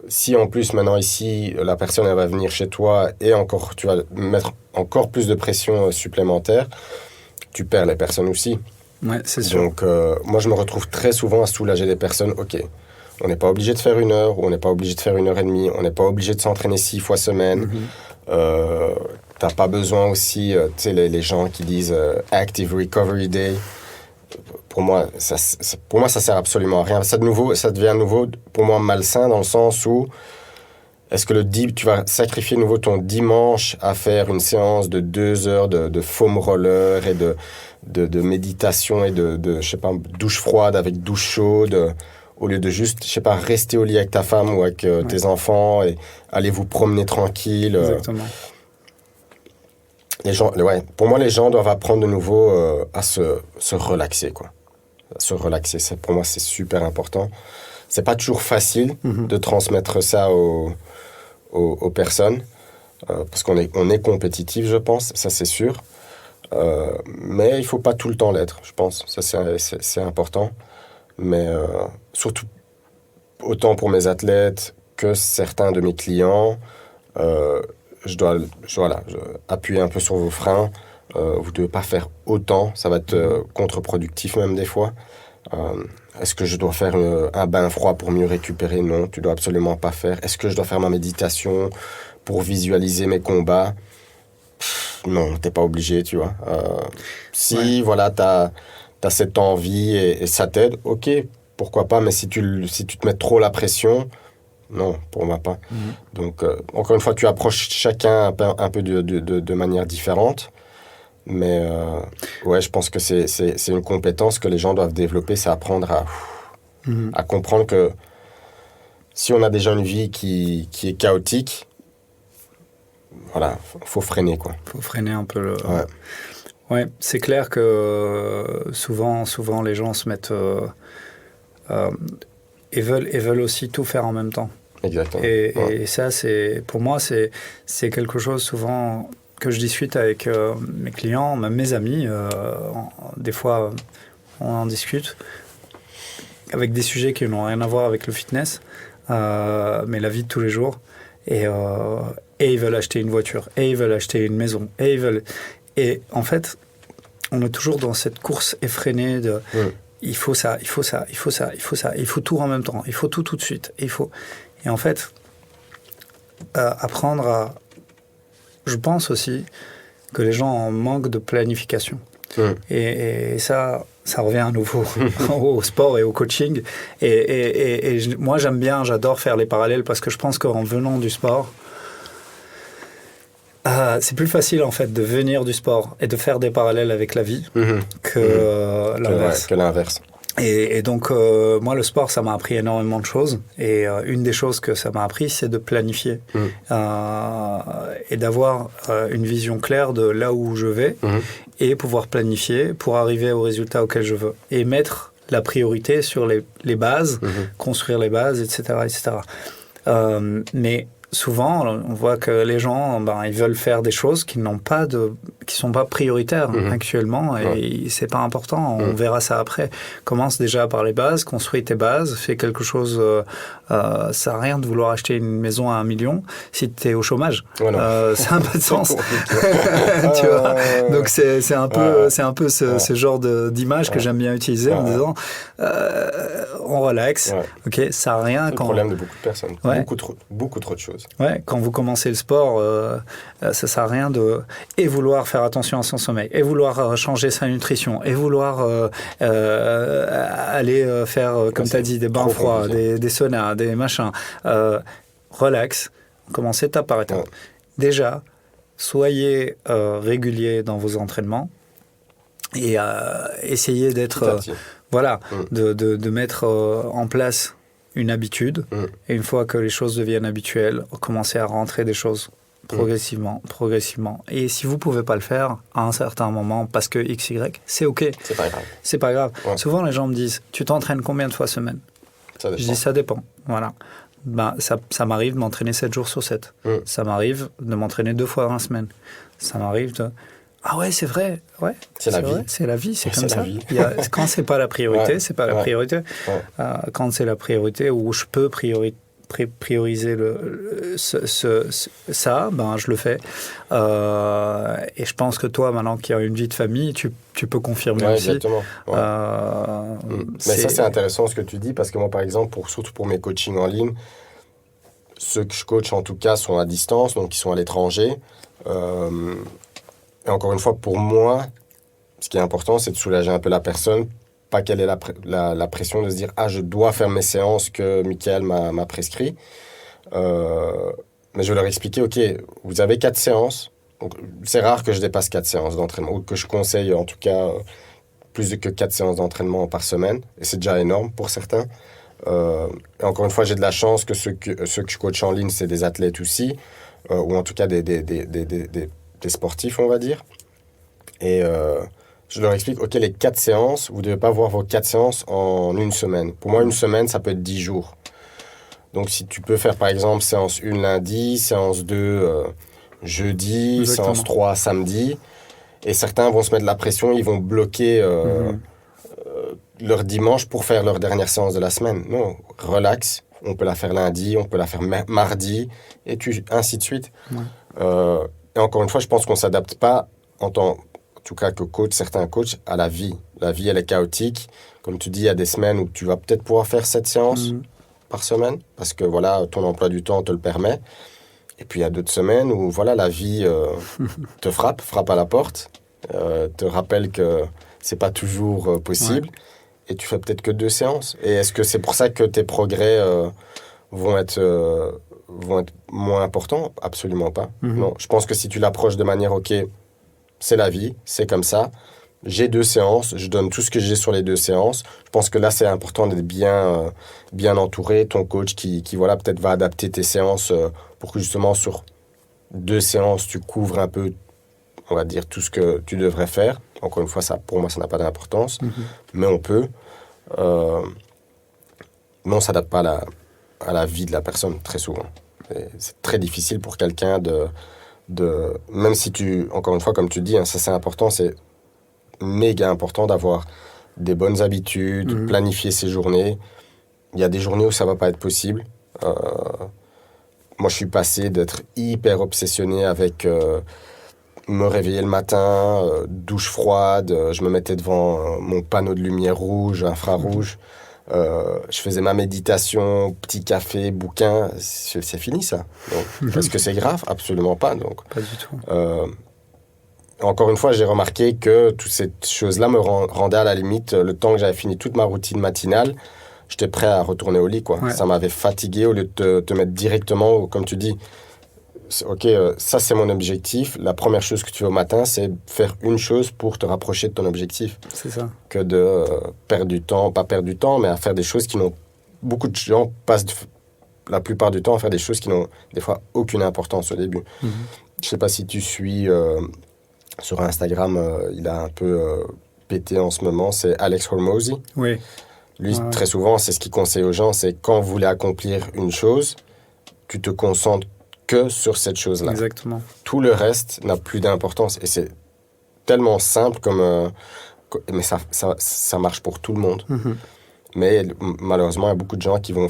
Si en plus maintenant ici la personne elle va venir chez toi et encore tu vas mettre encore plus de pression supplémentaire, tu perds les personnes aussi. Ouais, c'est sûr. Donc moi je me retrouve très souvent à soulager des personnes. Ok, on n'est pas obligé de faire 1 heure ou on n'est pas obligé de faire 1 heure et demie, on n'est pas obligé de s'entraîner 6 fois semaine. T'as pas besoin aussi, tu sais les gens qui disent Active Recovery Day. Pour moi, ça sert absolument à rien. Ça devient à nouveau, pour moi, malsain dans le sens où est-ce que tu vas sacrifier nouveau ton dimanche à faire une séance de 2 heures de foam roller et de méditation et de je sais pas, douche froide avec douche chaude au lieu de juste, je sais pas, rester au lit avec ta femme ou avec tes enfants et aller vous promener tranquille. Exactement. Pour moi, les gens doivent apprendre de nouveau à se relaxer, quoi. Se relaxer, pour moi, c'est super important. C'est pas toujours facile de transmettre ça aux personnes, parce qu'on est compétitif, je pense, ça c'est sûr. Mais il faut pas tout le temps l'être, je pense. Ça, c'est important. Mais surtout, autant pour mes athlètes que certains de mes clients, je dois appuyer un peu sur vos freins. Vous ne devez pas faire autant. Ça va être contre-productif même des fois. Est-ce que je dois faire un bain froid pour mieux récupérer? Non, tu dois absolument pas faire. Est-ce que je dois faire ma méditation pour visualiser mes combats? Non, t'es pas obligé, tu vois. Voilà, t'as cette envie et ça t'aide, ok, pourquoi pas. Mais si tu te mets trop la pression... Non, pour moi pas. Donc, encore une fois, tu approches chacun un peu de manière différente. Mais je pense que c'est une compétence que les gens doivent développer, c'est apprendre à comprendre que si on a déjà une vie qui est chaotique, voilà, faut freiner, quoi. Faut freiner un peu le... Ouais, c'est clair que souvent les gens se mettent... et veulent aussi tout faire en même temps. Exactement. Et ça, pour moi, c'est quelque chose souvent que je discute avec mes clients, même mes amis. Des fois, on en discute avec des sujets qui n'ont rien à voir avec le fitness, mais la vie de tous les jours. Et ils veulent acheter une voiture, et ils veulent acheter une maison, et en fait, on est toujours dans cette course effrénée de... Il faut ça, il faut ça, il faut ça, il faut ça. Il faut tout en même temps. Il faut tout de suite. Et en fait, apprendre à... Je pense aussi que les gens en manquent de planification. Et ça revient à nouveau au sport et au coaching. Et moi, j'adore faire les parallèles parce que je pense qu'en venant du sport, C'est plus facile en fait de venir du sport et de faire des parallèles avec la vie que l'inverse. Que l'inverse. Et donc, moi, le sport, ça m'a appris énormément de choses. Et une des choses que ça m'a appris, c'est de planifier et d'avoir une vision claire de là où je vais et pouvoir planifier pour arriver au résultat auquel je veux. Et mettre la priorité sur les bases, construire les bases, etc. etc. Mais souvent, on voit que les gens, ils veulent faire des choses qui sont pas prioritaires actuellement et c'est pas important. On verra ça après. Commence déjà par les bases, construis tes bases, fais quelque chose. Ça sert à rien de vouloir acheter une maison à 1 million si tu es au chômage. Voilà. Ça n'a pas de sens. Tu vois. Donc c'est un peu ce genre d'image que j'aime bien utiliser en disant on relaxe. Ok, ça sert à rien. C'est le problème de beaucoup de personnes. Beaucoup trop de choses. Ouais, quand vous commencez le sport, ça sert à rien de vouloir faire attention à son sommeil, et vouloir changer sa nutrition, et vouloir aller faire, comme tu as dit, des bains froids, des saunas, des machins. Relax, commencez étape par étape. Déjà, soyez régulier dans vos entraînements et essayez d'être... de mettre en place une habitude, et une fois que les choses deviennent habituelles, commencer à rentrer des choses progressivement. Et si vous ne pouvez pas le faire à un certain moment parce que XY, c'est OK. C'est pas grave. Ouais. Souvent, les gens me disent, tu t'entraînes combien de fois semaine ? Je dis, ça dépend. Voilà. Ça m'arrive de m'entraîner 7 jours sur 7. Ça m'arrive de m'entraîner 2 fois dans la semaine. Ça m'arrive de... Ah ouais, c'est vrai. Ouais, c'est la vie. C'est la vie, c'est comme ça. Quand c'est pas la priorité, c'est pas la priorité. Quand c'est la priorité où je peux prioriser ça, je le fais. Et je pense que toi, maintenant qui as une vie de famille, tu peux confirmer aussi. Exactement. Mais ça, c'est intéressant ce que tu dis, parce que moi, par exemple, surtout pour mes coachings en ligne, ceux que je coach en tout cas sont à distance, donc ils sont à l'étranger. Et encore une fois, pour moi, ce qui est important, c'est de soulager un peu la personne, pas qu'elle ait la pression de se dire « Ah, je dois faire mes séances que Mickaël m'a prescrit. » Mais je vais leur expliquer « Ok, vous avez 4 séances. » Donc, c'est rare que je dépasse 4 séances d'entraînement, ou que je conseille en tout cas plus que 4 séances d'entraînement par semaine. Et c'est déjà énorme pour certains. Et encore une fois, j'ai de la chance que ceux que je coach en ligne, c'est des athlètes aussi, ou en tout cas des sportifs, on va dire. Et je leur explique, OK, les 4 séances, vous ne devez pas voir vos 4 séances en une semaine. Pour moi, une semaine, ça peut être 10 jours. Donc, si tu peux faire, par exemple, séance 1 lundi, séance 2 jeudi, exactement, séance 3 samedi, et certains vont se mettre de la pression, ils vont bloquer leur dimanche pour faire leur dernière séance de la semaine. Non, relax, on peut la faire lundi, on peut la faire mardi, et ainsi de suite. Et encore une fois, je pense qu'on ne s'adapte pas, en tout cas que coach, certains coachs, à la vie. La vie, elle est chaotique. Comme tu dis, il y a des semaines où tu vas peut-être pouvoir faire 7 séances par semaine, parce que voilà, ton emploi du temps te le permet. Et puis, il y a d'autres semaines où voilà, la vie te frappe à la porte, te rappelle que ce n'est pas toujours possible, et tu fais peut-être que 2 séances. Et est-ce que c'est pour ça que tes progrès vont être moins importants? Absolument pas. Non, je pense que si tu l'approches de manière, OK, c'est la vie, c'est comme ça, j'ai 2 séances, je donne tout ce que j'ai sur les 2 séances, je pense que là, c'est important d'être bien entouré, ton coach qui voilà, peut-être va adapter tes séances pour que justement sur 2 séances, tu couvres un peu, on va dire, tout ce que tu devrais faire. Encore une fois, ça, pour moi, ça n'a pas d'importance, mais on peut. Mais on ne s'adapte pas à la vie de la personne, très souvent. C'est très difficile pour quelqu'un même si encore une fois, comme tu dis, ça c'est important, c'est méga important d'avoir des bonnes habitudes, planifier ses journées. Il y a des journées où ça ne va pas être possible. Moi, je suis passé d'être hyper obsessionné avec me réveiller le matin, douche froide, je me mettais devant mon panneau de lumière rouge, infrarouge. Je faisais ma méditation, petit café, bouquin, c'est fini ça. Donc, est-ce que c'est grave? Absolument pas. Donc, pas du tout. Encore une fois, j'ai remarqué que toutes ces choses-là me rendaient à la limite, le temps que j'avais fini toute ma routine matinale, j'étais prêt à retourner au lit, quoi. Ça m'avait fatigué au lieu de te mettre directement, comme tu dis, OK, ça c'est mon objectif. La première chose que tu fais au matin, c'est faire une chose pour te rapprocher de ton objectif. C'est ça. Que de perdre du temps, pas perdre du temps, mais à faire des choses qui n'ont... Beaucoup de gens passent la plupart du temps à faire des choses qui n'ont des fois aucune importance au début. Je ne sais pas si tu suis sur Instagram, il a un peu pété en ce moment, c'est Alex Hormozy. Oui. Lui, très souvent, c'est ce qu'il conseille aux gens, c'est quand vous voulez accomplir une chose, tu te concentres que sur cette chose-là. Exactement. Tout le reste n'a plus d'importance. Et c'est tellement simple comme... mais ça marche pour tout le monde. Mais malheureusement, il y a beaucoup de gens qui vont...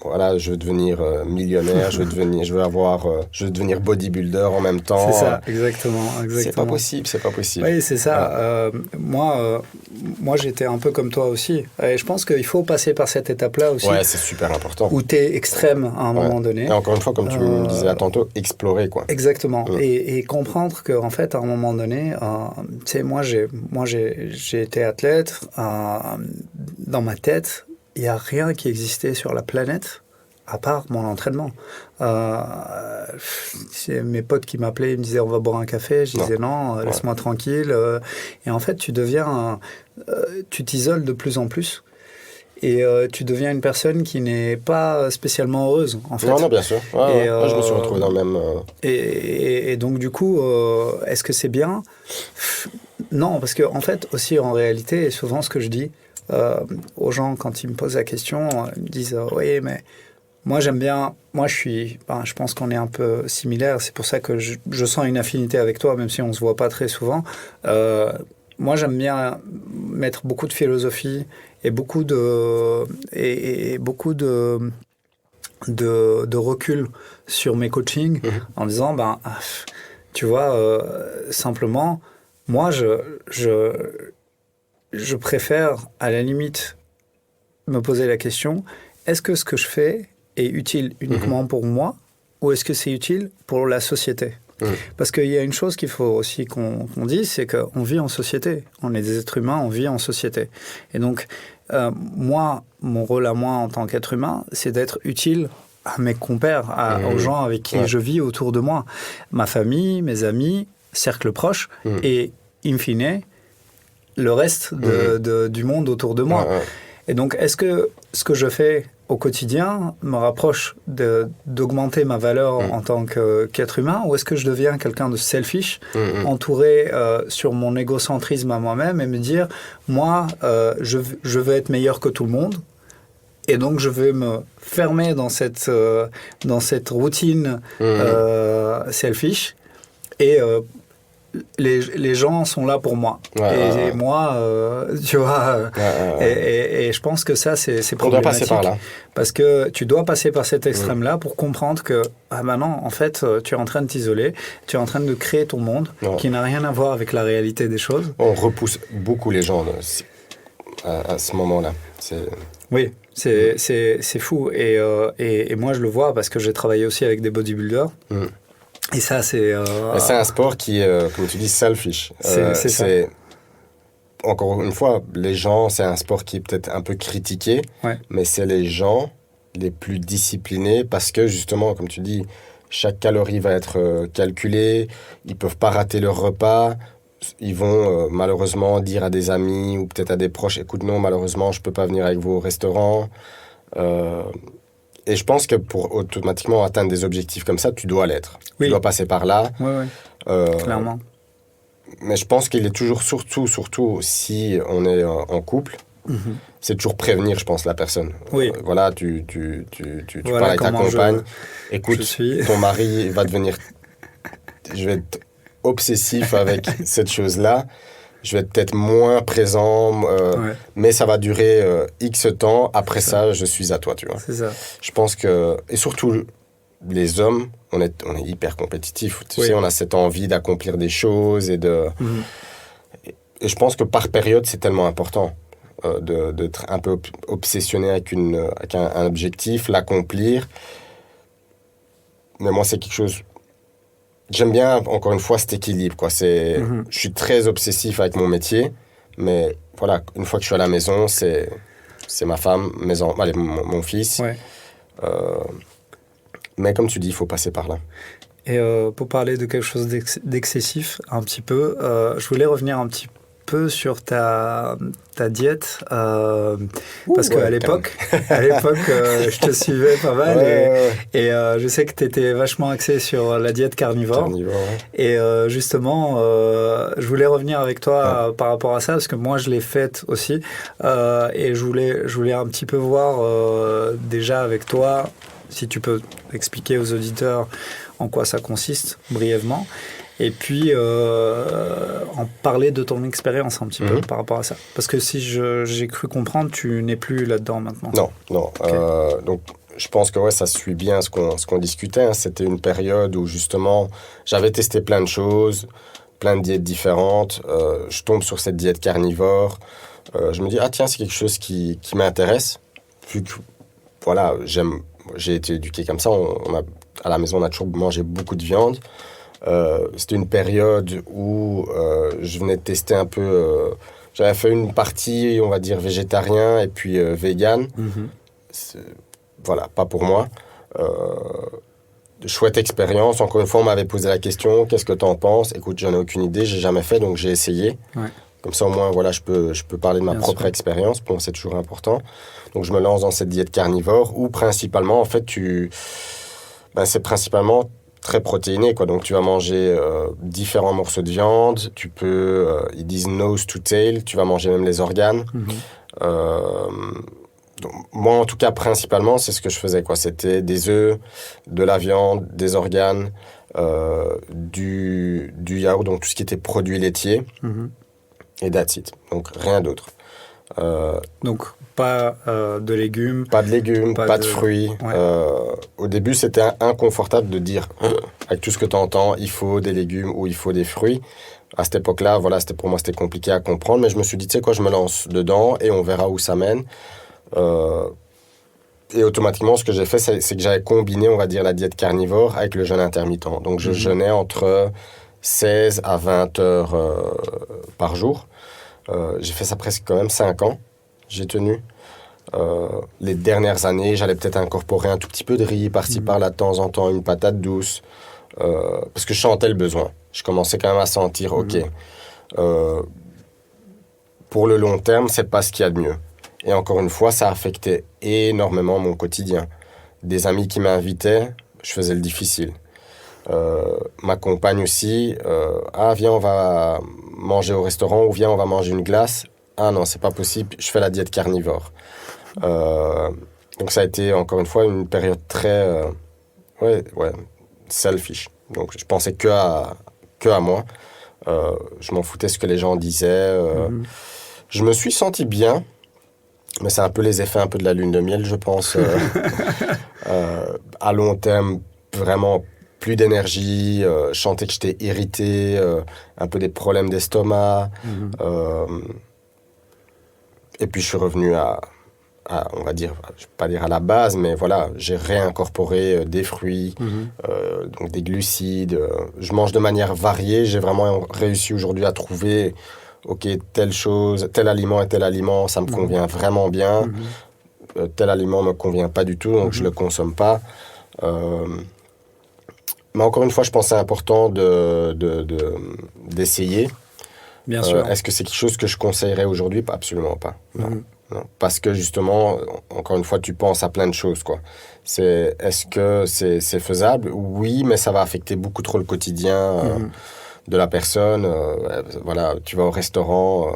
Voilà, je veux devenir millionnaire, je veux devenir bodybuilder en même temps. C'est ça, exactement. C'est pas possible. Oui, c'est ça. Moi, j'étais un peu comme toi aussi. Et je pense qu'il faut passer par cette étape-là aussi. Ouais, c'est super important. Où tu es extrême à un moment donné. Et encore une fois, comme tu me disais là tantôt, explorer, quoi. Exactement. Et comprendre qu'en fait, à un moment donné, tu sais, moi, j'ai été athlète. Dans ma tête, il n'y a rien qui existait sur la planète à part mon entraînement. C'est mes potes qui m'appelaient, ils me disaient on va boire un café, je disais non, laisse-moi tranquille. Et en fait, tu t'isoles de plus en plus. Et tu deviens une personne qui n'est pas spécialement heureuse, en fait. Non, bien sûr. Moi, je me suis retrouvé dans le même... Et donc, du coup, est-ce que c'est bien ? Non, parce qu'en fait, aussi, en réalité, et souvent ce que je dis aux gens quand ils me posent la question, ils me disent oui, mais moi, j'aime bien... Moi, je pense qu'on est un peu similaires. C'est pour ça que je sens une affinité avec toi, même si on ne se voit pas très souvent. Moi, j'aime bien mettre beaucoup de philosophie et beaucoup de recul sur mes coachings en disant, tu vois, simplement, moi, je préfère, à la limite, me poser la question, est-ce que ce que je fais est utile uniquement pour moi ou est-ce que c'est utile pour la société ? Parce qu'il y a une chose qu'il faut aussi qu'on dise, c'est qu'on vit en société. On est des êtres humains, on vit en société. Et donc, moi, mon rôle à moi en tant qu'être humain, c'est d'être utile à mes compères, aux gens avec qui je vis autour de moi. Ma famille, mes amis, cercle proche et, in fine, le reste du monde autour de moi. Et donc, est-ce que ce que je fais au quotidien me rapproche d'augmenter ma valeur en tant qu'être humain, ou est-ce que je deviens quelqu'un de selfish, entouré sur mon égocentrisme à moi-même et me dire, moi, je veux être meilleur que tout le monde, et donc je vais me fermer dans cette routine selfish, et les gens sont là pour moi. Et moi, tu vois, et je pense que ça, c'est problématique. On doit passer par là. Parce que tu dois passer par cet extrême-là pour comprendre que, non, en fait, tu es en train de t'isoler, tu es en train de créer ton monde qui n'a rien à voir avec la réalité des choses. On repousse beaucoup les gens à ce moment-là. Oui, c'est fou. Et moi, je le vois parce que j'ai travaillé aussi avec des bodybuilders. Et ça, c'est un sport qui est, comme tu dis, selfish. C'est ça. Encore une fois, les gens, c'est un sport qui est peut-être un peu critiqué, mais c'est les gens les plus disciplinés parce que, justement, comme tu dis, chaque calorie va être calculée, ils ne peuvent pas rater leur repas, ils vont malheureusement dire à des amis ou peut-être à des proches, écoute, non, malheureusement, je ne peux pas venir avec vous au restaurant. Et je pense que pour automatiquement atteindre des objectifs comme ça, tu dois l'être. Tu dois passer par là. Clairement. Mais je pense qu'il est toujours, surtout si on est en couple, c'est toujours prévenir, je pense, la personne. Voilà, tu parles avec ta compagne. Écoute, ton mari va devenir... Je vais être obsessif avec cette chose-là. Je vais être peut-être moins présent, mais ça va durer X temps. Après ça, je suis à toi, tu vois. C'est ça. Je pense que... Et surtout, les hommes, on est hyper compétitifs. Tu sais, on a cette envie d'accomplir des choses et de... Et je pense que par période, c'est tellement important d'être un peu obsessionné avec un objectif, l'accomplir. Mais moi, c'est quelque chose... J'aime bien, encore une fois, cet équilibre, quoi. Je suis très obsessif avec mon métier, mais voilà, une fois que je suis à la maison, c'est ma femme, mon fils. Mais comme tu dis, il faut passer par là. Et pour parler de quelque chose d'excessif, un petit peu, je voulais revenir un petit peu sur ta diète, parce qu'à l'époque, je te suivais pas mal et je sais que tu étais vachement axé sur la diète carnivore. Et justement, je voulais revenir avec toi par rapport à ça, parce que moi, je l'ai faite aussi. Et je voulais un petit peu voir déjà avec toi, si tu peux expliquer aux auditeurs en quoi ça consiste brièvement. Et puis, en parler de ton expérience un petit peu par rapport à ça. Parce que si j'ai cru comprendre, tu n'es plus là-dedans maintenant. Non. Okay. Donc, je pense que ça suit bien ce qu'on discutait. Hein. C'était une période où, justement, j'avais testé plein de choses, plein de diètes différentes. Je tombe sur cette diète carnivore. Je me dis, tiens, c'est quelque chose qui m'intéresse. Vu que, voilà, j'ai été éduqué comme ça. À la maison, on a toujours mangé beaucoup de viande. C'était une période où je venais de tester un peu... j'avais fait une partie, on va dire, végétarien et puis vegan. Voilà, pas pour moi. Chouette expérience. Encore une fois, on m'avait posé la question, qu'est-ce que tu en penses? Écoute, j'en ai aucune idée, j'ai jamais fait, donc j'ai essayé. Ouais. Comme ça, au moins, voilà, je peux parler de ma propre expérience. Pour moi, c'est toujours important. Donc, je me lance dans cette diète carnivore où, principalement, en fait, c'est principalement très protéiné, quoi. Donc, tu vas manger différents morceaux de viande. Tu peux, ils disent nose to tail. Tu vas manger même les organes. Donc, moi, en tout cas, principalement, c'est ce que je faisais, quoi. C'était des œufs, de la viande, des organes, du yaourt, donc tout ce qui était produits laitiers. Et that's it. Donc, rien d'autre. Donc, pas de légumes. Pas de légumes, pas de fruits. Ouais. Au début, c'était inconfortable de dire, avec tout ce que tu entends, il faut des légumes ou il faut des fruits. À cette époque-là, voilà, pour moi, c'était compliqué à comprendre. Mais je me suis dit, tu sais quoi, je me lance dedans et on verra où ça mène. Et automatiquement, ce que j'ai fait, c'est que j'avais combiné, on va dire, la diète carnivore avec le jeûne intermittent. Donc, je jeûnais entre 16 à 20 heures par jour. J'ai fait ça presque quand même 5 ans. J'ai tenu. Les dernières années, j'allais peut-être incorporer un tout petit peu de riz par-ci par-là de temps en temps, une patate douce, parce que je sentais le besoin. Je commençais quand même à sentir, ok, pour le long terme, c'est pas ce qu'il y a de mieux. Et encore une fois, ça affectait énormément mon quotidien. Des amis qui m'invitaient, je faisais le difficile. Ma compagne aussi, viens, on va manger au restaurant, ou viens, on va manger une glace. Ah non, c'est pas possible, je fais la diète carnivore. Donc ça a été, encore une fois, une période très selfish. Donc je pensais que à moi. Je m'en foutais ce que les gens disaient. Je me suis senti bien, mais c'est un peu les effets un peu de la lune de miel, je pense. À long terme, vraiment plus d'énergie, je sentais que j'étais irrité, un peu des problèmes d'estomac. Et puis je suis revenu à, on va dire, je ne vais pas dire à la base, mais voilà, j'ai réincorporé des fruits, donc des glucides. Je mange de manière variée. J'ai vraiment réussi aujourd'hui à trouver, ok, telle chose, tel aliment et tel aliment, ça me convient vraiment bien. Tel aliment ne me convient pas du tout, donc je ne le consomme pas. Mais encore une fois, je pense que c'est important d'essayer. Bien sûr. Est-ce que c'est quelque chose que je conseillerais aujourd'hui? Absolument pas. Non. Non. Parce que justement, encore une fois, tu penses à plein de choses, quoi. Est-ce que c'est faisable? Oui, mais ça va affecter beaucoup trop le quotidien de la personne. Voilà, tu vas au restaurant,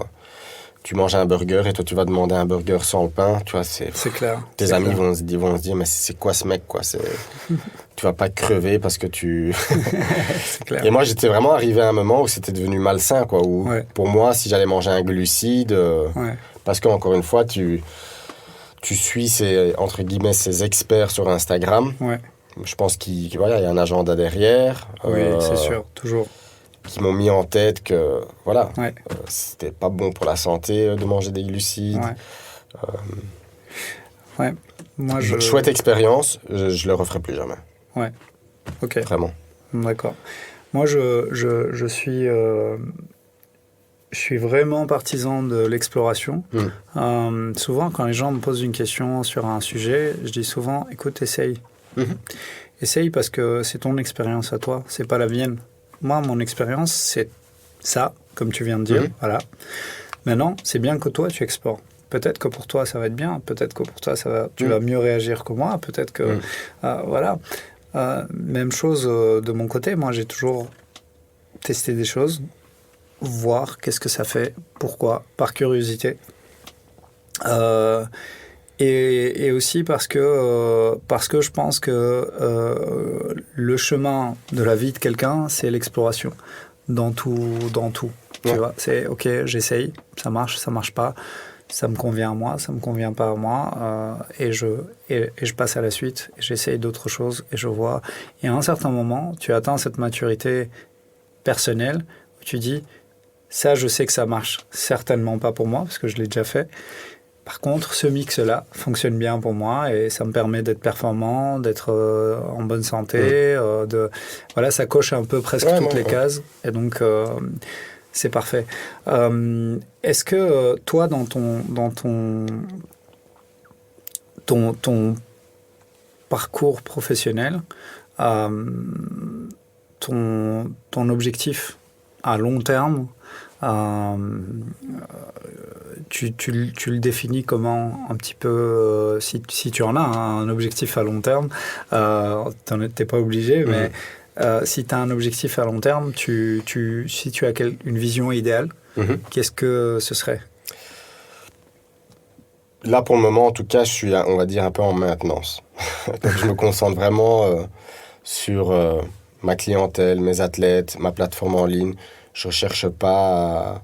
tu manges un burger et toi, tu vas demander un burger sans le pain. Tu vois, c'est clair. Tes amis vont se dire, mais c'est quoi ce mec, quoi? Tu vas pas crever parce que tu... C'est clair. Et moi, j'étais vraiment arrivé à un moment où c'était devenu malsain, quoi. Où, pour moi, si j'allais manger un glucide... Parce qu'encore une fois, tu suis entre guillemets, ces experts sur Instagram. Je pense qu'il y a un agenda derrière. Oui, c'est sûr, toujours. Qui m'ont mis en tête que c'était pas bon pour la santé de manger des glucides. Moi, chouette expérience, je le referai plus jamais. Ok. Vraiment. D'accord. Moi, je suis vraiment partisan de l'exploration. Souvent, quand les gens me posent une question sur un sujet, je dis souvent, écoute, essaye. essaye parce que c'est ton expérience à toi, c'est pas la mienne. Moi, mon expérience, c'est ça, comme tu viens de dire. Voilà. Maintenant, c'est bien que toi, tu explores. Peut-être que pour toi, ça va être bien. Peut-être que pour toi, tu vas mieux réagir que moi. Peut-être que... voilà. Même chose de mon côté. Moi, j'ai toujours testé des choses, voir qu'est-ce que ça fait, pourquoi, par curiosité. Et aussi parce que je pense que le chemin de la vie de quelqu'un, c'est l'exploration dans tout. Tu vois, c'est OK, j'essaye, ça marche pas, ça me convient à moi, ça me convient pas à moi, et je passe à la suite, et j'essaye d'autres choses, et je vois. Et à un certain moment, tu atteins cette maturité personnelle où tu dis, ça, je sais que ça marche certainement pas pour moi, parce que je l'ai déjà fait. Par contre, ce mix-là fonctionne bien pour moi et ça me permet d'être performant, d'être en bonne santé. Voilà, ça coche un peu presque toutes les cases. Et donc, c'est parfait. Est-ce que toi, dans ton parcours professionnel, ton objectif à long terme, tu le définis comment un petit peu, si tu en as un objectif à long terme, t'es pas obligé, mais si tu as un objectif à long terme, si tu as une vision idéale, qu'est-ce que ce serait? Là, pour le moment, en tout cas, je suis, on va dire, un peu en maintenance. Donc, je me concentre vraiment sur ma clientèle, mes athlètes, ma plateforme en ligne. Je ne cherche pas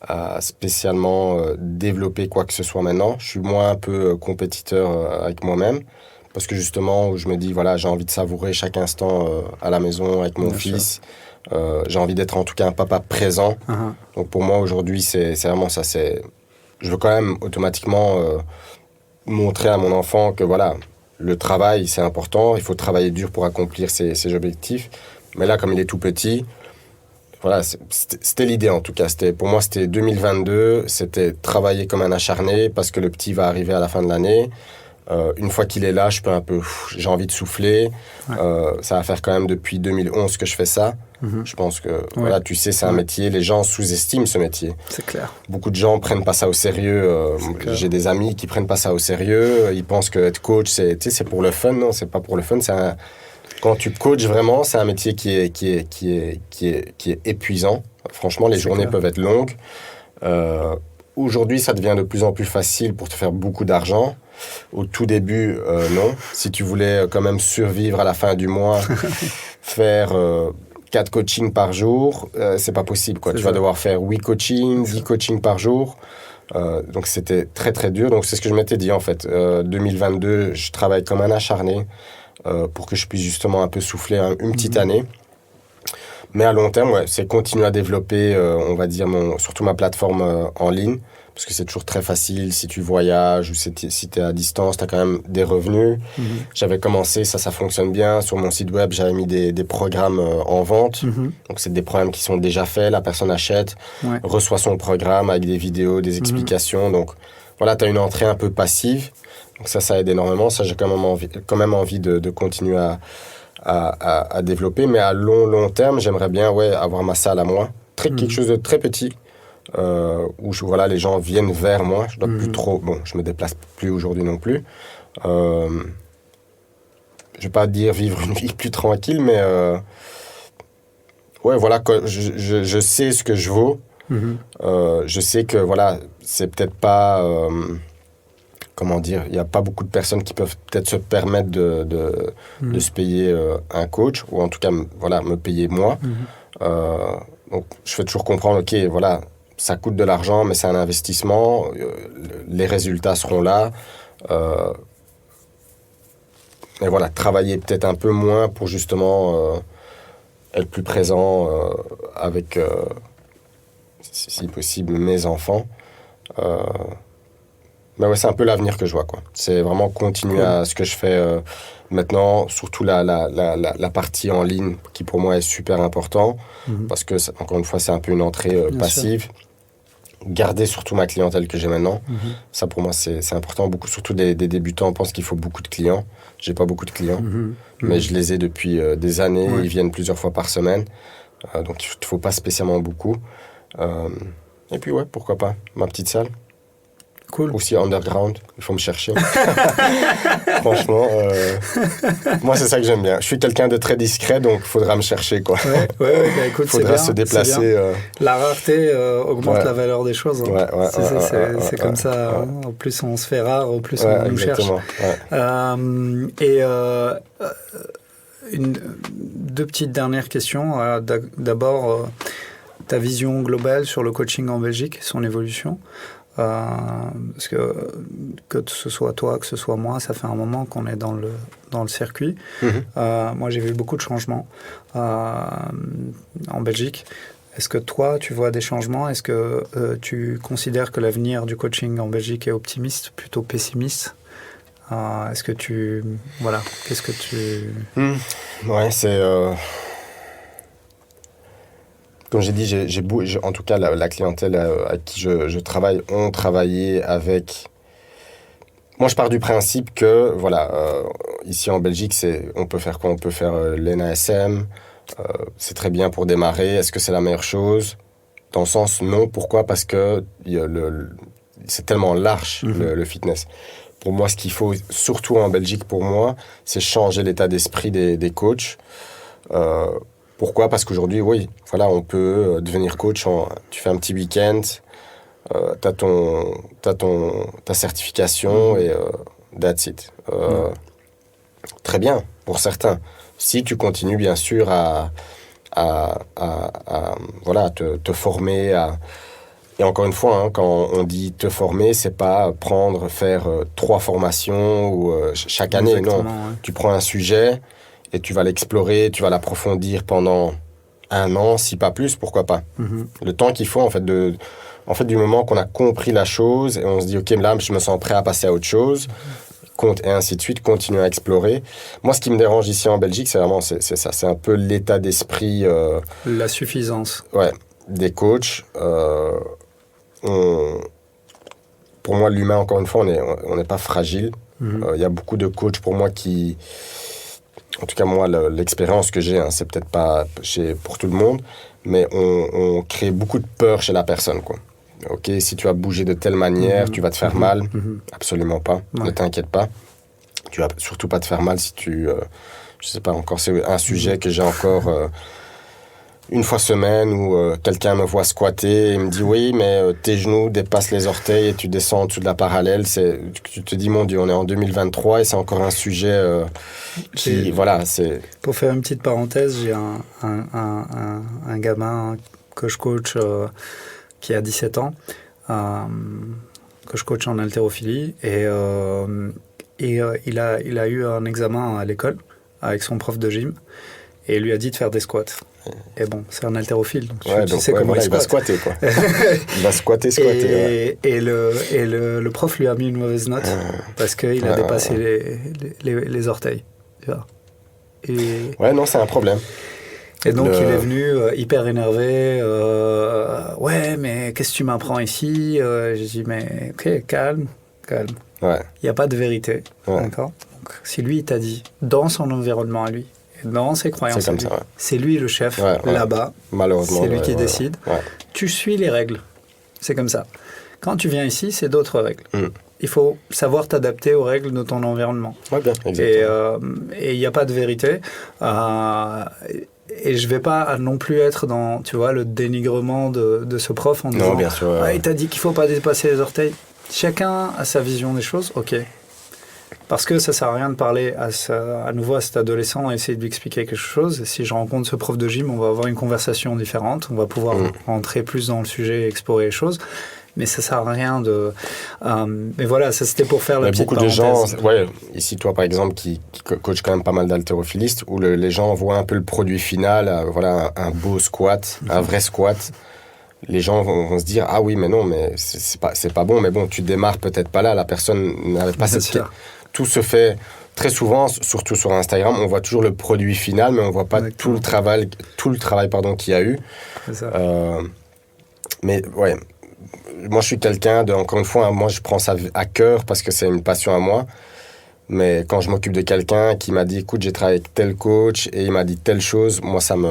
à spécialement développer quoi que ce soit maintenant. Je suis moins un peu compétiteur avec moi-même parce que justement, je me dis, voilà, j'ai envie de savourer chaque instant à la maison avec mon fils. J'ai envie d'être en tout cas un papa présent. Donc pour moi, aujourd'hui, c'est vraiment ça. Je veux quand même automatiquement montrer à mon enfant que voilà, le travail, c'est important. Il faut travailler dur pour accomplir ses objectifs. Mais là, comme il est tout petit... Voilà, c'était l'idée en tout cas. Pour moi, c'était 2022. C'était travailler comme un acharné parce que le petit va arriver à la fin de l'année. Une fois qu'il est là, j'ai envie de souffler. Ça va faire quand même depuis 2011 que je fais ça. Je pense que, voilà, tu sais, c'est un métier. Les gens sous-estiment ce métier. C'est clair. Beaucoup de gens prennent pas ça au sérieux. J'ai des amis qui prennent pas ça au sérieux. Ils pensent que être coach, c'est pour le fun. Non, c'est pas pour le fun. Quand tu coaches vraiment, c'est un métier qui est épuisant. Franchement, les journées peuvent être longues. Aujourd'hui, ça devient de plus en plus facile pour te faire beaucoup d'argent. Au tout début, non. Si tu voulais quand même survivre à la fin du mois, faire 4 coachings par jour, c'est pas possible, quoi. Tu vas devoir faire 8 coachings, 10 coachings par jour. Donc, c'était très, très dur. Donc, c'est ce que je m'étais dit, en fait. 2022, je travaille comme un acharné. Pour que je puisse justement un peu souffler une petite année. Mais à long terme, c'est continuer à développer, on va dire, surtout ma plateforme en ligne, parce que c'est toujours très facile si tu voyages ou si tu es à distance, tu as quand même des revenus. J'avais commencé, ça fonctionne bien. Sur mon site web, j'avais mis des programmes en vente. Donc, c'est des programmes qui sont déjà faits, la personne achète, reçoit son programme avec des vidéos, des explications. Donc, voilà, tu as une entrée un peu passive. Donc ça aide énormément. Ça, j'ai quand même envie de continuer à développer. Mais à long terme, j'aimerais bien avoir ma salle à moi. Quelque chose de très petit, où les gens viennent vers moi. Je dois plus trop... Bon, je me déplace plus aujourd'hui non plus. Je vais pas dire vivre une vie plus tranquille, mais... je sais ce que je vaux. Je sais que, c'est peut-être pas... comment dire, il n'y a pas beaucoup de personnes qui peuvent peut-être se permettre de se payer un coach, ou en tout cas, me payer moi. Donc, je fais toujours comprendre, OK, ça coûte de l'argent, mais c'est un investissement, les résultats seront là. Et voilà, travailler peut-être un peu moins pour justement être plus présent avec, si possible, mes enfants. Mais c'est un peu l'avenir que je vois, quoi. C'est vraiment continuer à ce que je fais maintenant, surtout la partie en ligne, qui pour moi est super important, parce que, encore une fois, c'est un peu une entrée passive. garder surtout ma clientèle que j'ai maintenant. Ça, pour moi, c'est important. Beaucoup, surtout des débutants pensent qu'il faut beaucoup de clients. J'ai pas beaucoup de clients, mais je les ai depuis des années. Ils viennent plusieurs fois par semaine. Donc, il ne faut pas spécialement beaucoup. Et puis, ouais, pourquoi pas. Ma petite salle. Cool. Aussi underground, il faut me chercher. Franchement, moi c'est ça que j'aime bien. Je suis quelqu'un de très discret, donc il faudra me chercher, quoi. Ouais, bah écoute, faudra se déplacer. La rareté augmente la valeur des choses. Hein. C'est comme ça. Ouais. Hein. Au plus on se fait rare, au plus on nous cherche. Deux petites dernières questions. D'abord, ta vision globale sur le coaching en Belgique, son évolution. Parce que ce soit toi, que ce soit moi, ça fait un moment qu'on est dans le circuit. Moi, j'ai vu beaucoup de changements en Belgique. Est-ce que toi, tu vois des changements? Est-ce que tu considères que l'avenir du coaching en Belgique est optimiste, plutôt pessimiste? Est-ce que tu... Voilà, qu'est-ce que tu... Ouais, c'est... Comme j'ai dit, en tout cas, la clientèle à qui je travaille ont travaillé avec... Moi, je pars du principe que, voilà, ici en Belgique, on peut faire quoi? On peut faire l'NASM, c'est très bien pour démarrer. Est-ce que c'est la meilleure chose? Dans le sens, non. Pourquoi? Parce que c'est tellement large, le fitness. Pour moi, ce qu'il faut, surtout en Belgique, pour moi, c'est changer l'état d'esprit des coachs. Pourquoi? Parce qu'aujourd'hui, oui, voilà, on peut devenir coach. Tu fais un petit week-end, t'as ta certification et that's it. Très bien, pour certains. Si tu continues, bien sûr, à voilà, te former. Et encore une fois, hein, quand on dit te former, c'est pas faire 3 formations ou chaque année. Exactement, non. Ouais. Tu prends un sujet et tu vas l'explorer, tu vas l'approfondir pendant 1 an, si pas plus, pourquoi pas. Le temps qu'il faut, en fait, du moment qu'on a compris la chose et on se dit, OK, là, je me sens prêt à passer à autre chose, et ainsi de suite, continuer à explorer. Moi, ce qui me dérange ici en Belgique, c'est vraiment c'est ça. C'est un peu l'état d'esprit... la suffisance. Ouais, des coachs. Pour moi, l'humain, encore une fois, on n'est pas fragile. Y a beaucoup de coachs, pour moi, qui... En tout cas, moi, l'expérience que j'ai, hein, c'est peut-être pas pour tout le monde, mais on crée beaucoup de peur chez la personne, quoi. OK, si tu vas bouger de telle manière, tu vas te faire mal. Absolument pas. Ouais. Ne t'inquiète pas. Tu vas surtout pas te faire mal si tu... je sais pas encore, c'est un sujet que j'ai encore... une fois semaine où quelqu'un me voit squatter et me dit oui, mais tes genoux dépassent les orteils et tu descends en dessous de la parallèle. Tu te dis, mon Dieu, on est en 2023 et c'est encore un sujet qui... Voilà, c'est... Pour faire une petite parenthèse, j'ai un gamin que je coach qui a 17 ans, que je coach en haltérophilie et il a eu un examen à l'école avec son prof de gym et il lui a dit de faire des squats. Et bon, c'est un haltérophile, donc tu sais comment il va squatter, quoi. Il va squatter. Et le prof lui a mis une mauvaise note parce qu'il a dépassé les orteils. Tu vois. Ouais, non, c'est un problème. Et donc, il est venu hyper énervé. Ouais, mais qu'est-ce que tu m'apprends ici? J'ai dit, mais ok, calme. Ouais. Il n'y a pas de vérité. Ouais. D'accord? Donc, si lui, il t'a dit, dans son environnement à lui, dans ses croyances, c'est, c'est lui le chef, là-bas. Malheureusement. C'est lui qui décide. Ouais. Tu suis les règles. C'est comme ça. Quand tu viens ici, c'est d'autres règles. Il faut savoir t'adapter aux règles de ton environnement. Ouais, bien, exactement. Et il n'y a pas de vérité. Et je ne vais pas non plus être dans, tu vois, le dénigrement de ce prof en disant, bien sûr, il t'a dit qu'il ne faut pas dépasser les orteils. Chacun a sa vision des choses, ok. Parce que ça ne sert à rien de parler à nouveau à cet adolescent et essayer de lui expliquer quelque chose. Si je rencontre ce prof de gym, on va avoir une conversation différente. On va pouvoir rentrer plus dans le sujet et explorer les choses. Mais ça ne sert à rien de... mais voilà, ça c'était pour faire la petite parenthèse. Beaucoup de gens, ici toi par exemple, qui coach quand même pas mal d'haltérophilistes, où les gens voient un peu le produit final, un beau squat, un vrai squat. Les gens vont se dire, ah oui, mais non, mais c'est pas bon, mais bon, tu démarres peut-être pas là, la personne n'avait pas cette... Tout se fait très souvent, surtout sur Instagram, on voit toujours le produit final, mais on voit pas tout le travail qu'il y a eu. C'est ça. Mais ouais, moi, je suis quelqu'un de, encore une fois, hein, moi, je prends ça à cœur parce que c'est une passion à moi. Mais quand je m'occupe de quelqu'un qui m'a dit, écoute, j'ai travaillé avec tel coach et il m'a dit telle chose, moi, ça me...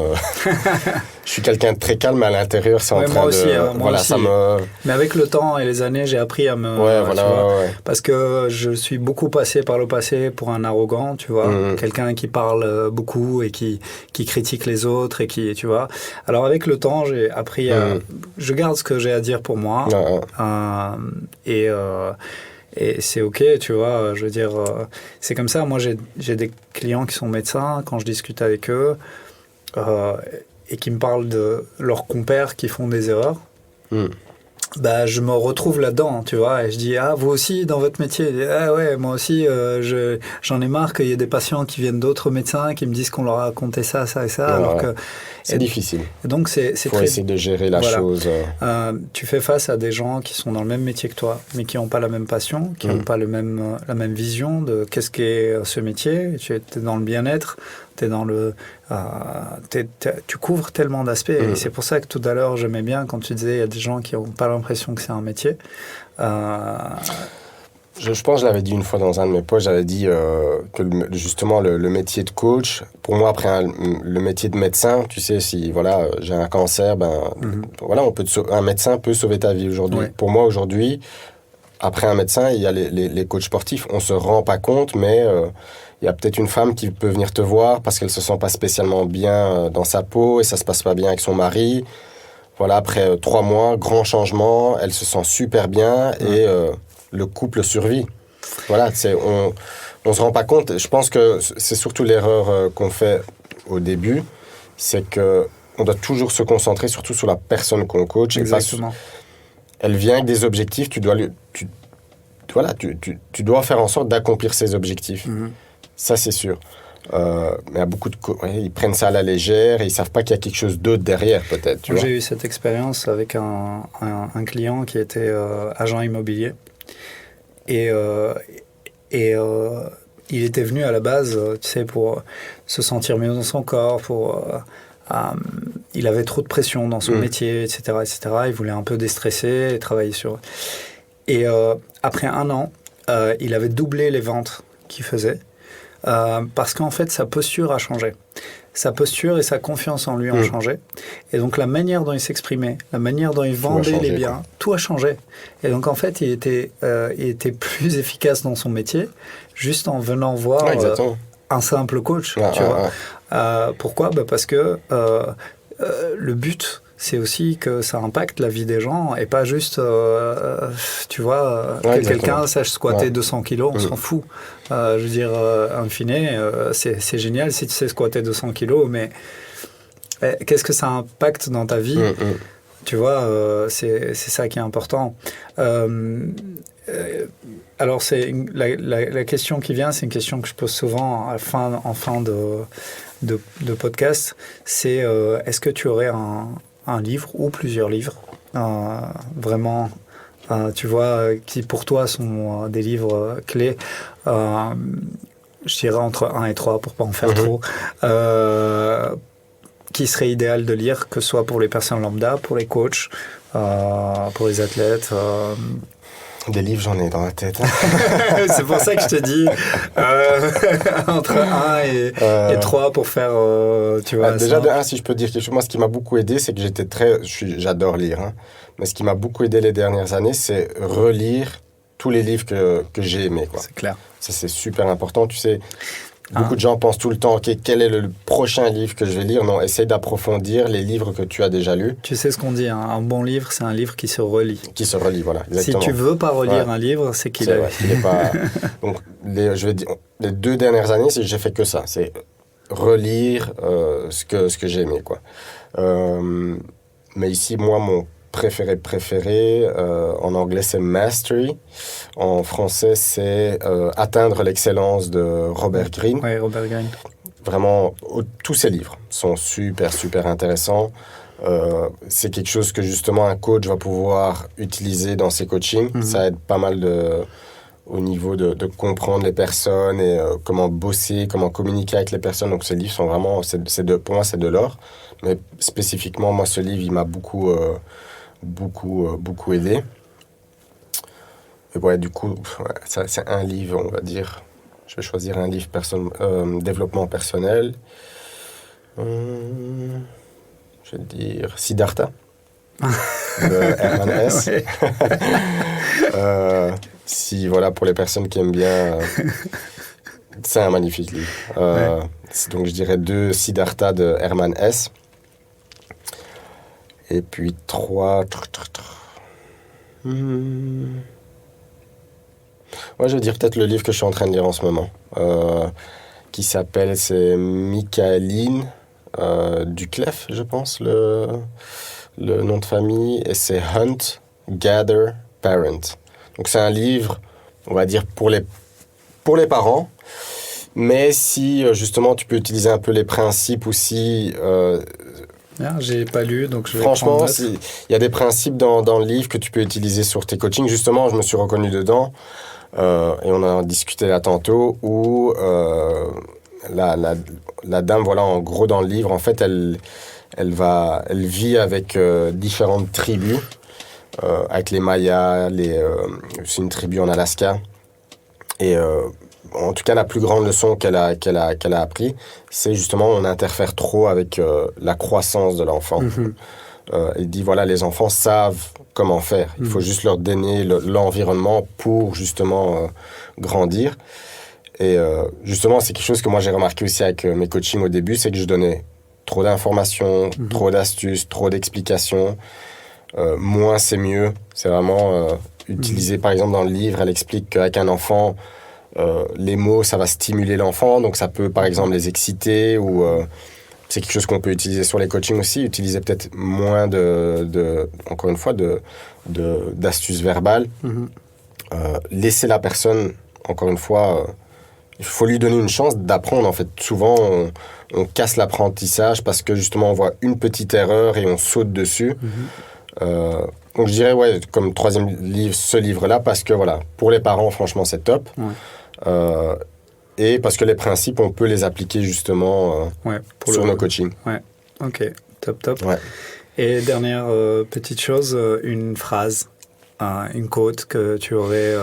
Je suis quelqu'un de très calme, mais à l'intérieur, c'est en train moi aussi, de... moi voilà, aussi. ça me... Mais avec le temps et les années, j'ai appris à me... Ouais, voilà, tu vois, ouais. parce que je suis beaucoup passé par le passé pour un arrogant, tu vois. Quelqu'un qui parle beaucoup et qui critique les autres et qui, tu vois. Alors, avec le temps, j'ai appris à... Je garde ce que j'ai à dire pour moi. Et c'est OK, tu vois, je veux dire, c'est comme ça. Moi, j'ai des clients qui sont médecins, quand je discute avec eux, et qui me parlent de leurs compères qui font des erreurs, bah, je me retrouve là-dedans, tu vois, et je dis, ah, vous aussi, dans votre métier, ah ouais, moi aussi, j'en ai marre qu'il y ait des patients qui viennent d'autres médecins qui me disent qu'on leur a raconté ça, ça et ça, alors que... C'est difficile. Donc c'est faut essayer de gérer la chose. Tu fais face à des gens qui sont dans le même métier que toi, mais qui n'ont pas la même passion, qui n'ont pas la même vision de qu'est-ce qu'est ce métier. Tu es dans le bien-être, t'es dans le, tu couvres tellement d'aspects. Et c'est pour ça que tout à l'heure, j'aimais bien quand tu disais il y a des gens qui n'ont pas l'impression que c'est un métier. Je pense que je l'avais dit une fois dans un de mes posts, j'avais dit que justement le métier de coach, pour moi après le métier de médecin, tu sais, si voilà, j'ai un cancer, voilà, un médecin peut sauver ta vie aujourd'hui. Ouais. Pour moi aujourd'hui, après un médecin, il y a les coachs sportifs, on se rend pas compte, mais il y a peut-être une femme qui peut venir te voir parce qu'elle se sent pas spécialement bien dans sa peau et ça se passe pas bien avec son mari. Voilà, après 3 mois, grand changement, elle se sent super bien et le couple survit. Voilà, on se rend pas compte. Je pense que c'est surtout l'erreur qu'on fait au début, c'est que on doit toujours se concentrer surtout sur la personne qu'on coach. Exactement. Elle vient avec des objectifs, tu dois faire en sorte d'accomplir ses objectifs. Ça, c'est sûr. Mais il y a beaucoup de ils prennent ça à la légère et ils savent pas qu'il y a quelque chose d'autre derrière, peut-être. J'ai eu cette expérience avec un client qui était agent immobilier. Et il était venu à la base, tu sais, pour se sentir mieux dans son corps, il avait trop de pression dans son métier, etc., etc. Il voulait un peu déstresser et travailler sur... Et après 1 an, il avait doublé les ventes qu'il faisait parce qu'en fait, sa posture a changé. Sa posture et sa confiance en lui ont changé. Et donc, la manière dont il s'exprimait, la manière dont il vendait les biens, tout a changé. Et donc, en fait, il était plus efficace dans son métier juste en venant voir un simple coach. Tu vois. Pourquoi ? Parce que le but, c'est aussi que ça impacte la vie des gens et pas juste, tu vois, que quelqu'un sache squatter 200 kilos, on s'en fout. Je veux dire, in fine, c'est génial si tu sais squatter 200 kilos, mais qu'est-ce que ça impacte dans ta vie ? Tu vois, c'est ça qui est important. Alors, la question qui vient, c'est une question que je pose souvent en fin de podcast, c'est est-ce que tu aurais un livre ou plusieurs livres, vraiment, tu vois, qui pour toi sont des livres clés, je dirais entre 1 et 3 pour pas en faire trop, qui serait idéal de lire, que ce soit pour les personnes lambda, pour les coachs, pour les athlètes. Des livres, j'en ai dans la tête. C'est pour ça que je te dis entre 1 et 3 pour faire, tu vois. Déjà, de 1, si je peux dire quelque chose, moi, ce qui m'a beaucoup aidé, c'est que j'adore lire. Hein, mais ce qui m'a beaucoup aidé les dernières années, c'est relire tous les livres que j'ai aimés. Quoi. C'est clair. Ça, c'est super important. Tu sais, beaucoup de gens pensent tout le temps, OK, quel est le prochain livre que je vais lire ? Non, essaye d'approfondir les livres que tu as déjà lus. Tu sais ce qu'on dit, hein, un bon livre, c'est un livre qui se relit. Qui se relit, voilà, exactement. Si tu veux pas relire un livre, c'est qu'il est... qu'il est pas... Donc, je vais dire, les 2 dernières années, j'ai fait que ça. C'est relire ce que j'ai aimé, quoi. Mais ici, moi, mon préféré, en anglais, c'est Mastery. En français, c'est Atteindre l'excellence de Robert Greene. Oui, Robert Greene. Vraiment, tous ces livres sont super, super intéressants. C'est quelque chose que, justement, un coach va pouvoir utiliser dans ses coachings. Ça aide pas mal au niveau de comprendre les personnes et comment bosser, comment communiquer avec les personnes. Donc, ces livres sont vraiment... pour moi, c'est de l'or. Mais spécifiquement, moi, ce livre, il m'a beaucoup aidé. ouais, du coup, ça, c'est un livre, on va dire. Je vais choisir un livre développement personnel. Je vais dire Siddhartha de Herman Hesse. Ouais. Si, voilà, pour les personnes qui aiment bien, c'est un magnifique livre. Donc, je dirais 2 Siddhartha de Herman Hesse. Et puis 3. Ouais, je vais dire peut-être le livre que je suis en train de lire en ce moment, qui s'appelle, c'est Michaeline Duclef, je pense, le nom de famille, et c'est Hunt, Gather, Parent. Donc c'est un livre, on va dire, pour les parents, mais si justement tu peux utiliser un peu les principes aussi. J'ai pas lu, donc je vais Franchement, prendre note. il y a des principes dans le livre que tu peux utiliser sur tes coachings. Justement, je me suis reconnu dedans, et on en discutait là tantôt, où la dame, voilà, en gros, dans le livre, en fait, elle vit avec différentes tribus, avec les Mayas, c'est une tribu en Alaska. Et en tout cas, la plus grande leçon qu'elle a appris, c'est justement on interfère trop avec la croissance de l'enfant. Elle dit, voilà, les enfants savent comment faire. Il faut juste leur donner l'environnement pour justement grandir. Et justement, c'est quelque chose que moi j'ai remarqué aussi avec mes coachings au début, c'est que je donnais trop d'informations, trop d'astuces, trop d'explications. Moins c'est mieux. C'est vraiment utilisé, par exemple, dans le livre, elle explique qu'avec un enfant, les mots, ça va stimuler l'enfant, donc ça peut, par exemple, les exciter, ou c'est quelque chose qu'on peut utiliser sur les coachings aussi, utiliser peut-être moins encore une fois, d'astuces verbales. Laisser la personne, encore une fois, il faut lui donner une chance d'apprendre, en fait. Souvent, on casse l'apprentissage parce que, justement, on voit une petite erreur et on saute dessus. Donc je dirais, ouais, comme 3e livre, ce livre-là, parce que voilà, pour les parents, franchement, c'est top. Et parce que les principes, on peut les appliquer justement sur nos coachings. Ouais, ok, top. Ouais. Et dernière petite chose, une phrase, une quote que tu aurais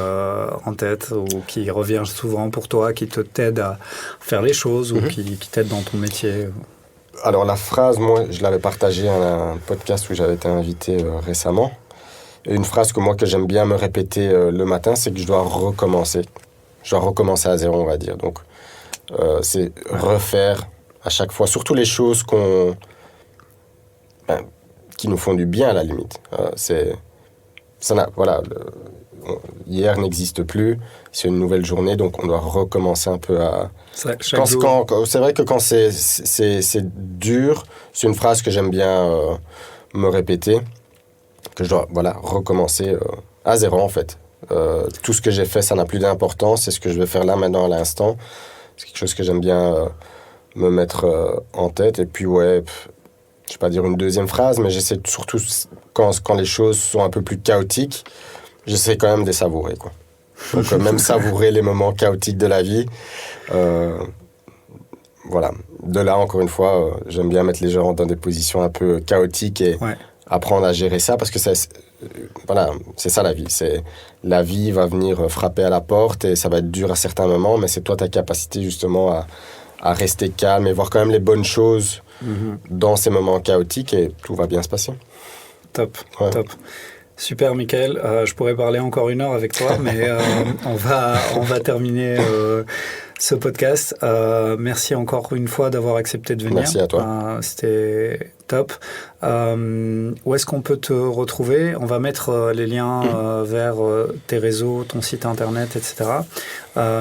en tête, ou qui revient souvent pour toi, qui t'aide à faire les choses, ou qui t'aide dans ton métier. Alors la phrase, moi, je l'avais partagée à un podcast où j'avais été invité récemment. Et une phrase que j'aime bien me répéter le matin, c'est que je dois recommencer. Je dois recommencer à zéro, on va dire. Donc, c'est refaire à chaque fois, surtout les choses qui nous font du bien, à la limite. Hier n'existe plus, c'est une nouvelle journée, donc on doit recommencer un peu à... C'est vrai que quand c'est dur, c'est une phrase que j'aime bien me répéter, que je dois recommencer à zéro, en fait. Tout ce que j'ai fait, ça n'a plus d'importance, c'est ce que je vais faire là, maintenant, à l'instant. C'est quelque chose que j'aime bien me mettre en tête. Et puis, je vais pas dire une deuxième phrase, mais j'essaie surtout, quand les choses sont un peu plus chaotiques, j'essaie quand même de les savourer, quoi. Donc, même savourer les moments chaotiques de la vie. Voilà. De là, encore une fois, j'aime bien mettre les gens dans des positions un peu chaotiques et apprendre à gérer ça, parce que c'est ça, la vie. La vie va venir frapper à la porte et ça va être dur à certains moments, mais c'est toi, ta capacité, justement, à rester calme et voir quand même les bonnes choses dans ces moments chaotiques, et tout va bien se passer. Top. Super, Michael. Je pourrais parler encore 1 heure avec toi, mais on va terminer ce podcast. Merci encore une fois d'avoir accepté de venir. Merci à toi. C'était top. Où est-ce qu'on peut te retrouver ? On va mettre les liens vers tes réseaux, ton site internet, etc.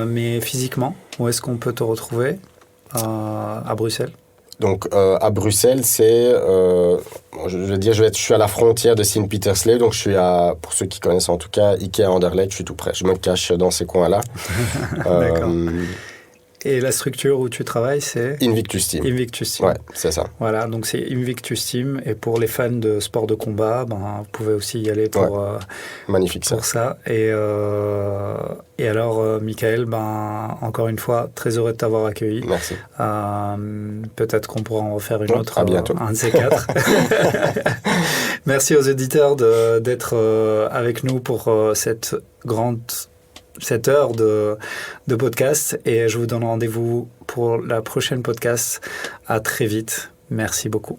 Mais physiquement, où est-ce qu'on peut te retrouver à Bruxelles ? Donc, à Bruxelles, je suis à la frontière de Sint-Pietersloo, donc je suis pour ceux qui connaissent en tout cas, Ikea Anderlecht, je suis tout près. Je me cache dans ces coins-là. D'accord. Et la structure où tu travailles, c'est Invictus Team. Invictus Team. Ouais, c'est ça. Voilà, donc c'est Invictus Team. Et pour les fans de sport de combat, vous pouvez aussi y aller pour, magnifique pour ça. Et alors, Michael, encore une fois, très heureux de t'avoir accueilli. Merci. Peut-être qu'on pourra en refaire une autre. À bientôt. Un de ces 4. Merci aux auditeurs d'être avec nous pour cette heure de podcast. Et je vous donne rendez-vous pour la prochaine podcast. À très vite. Merci beaucoup.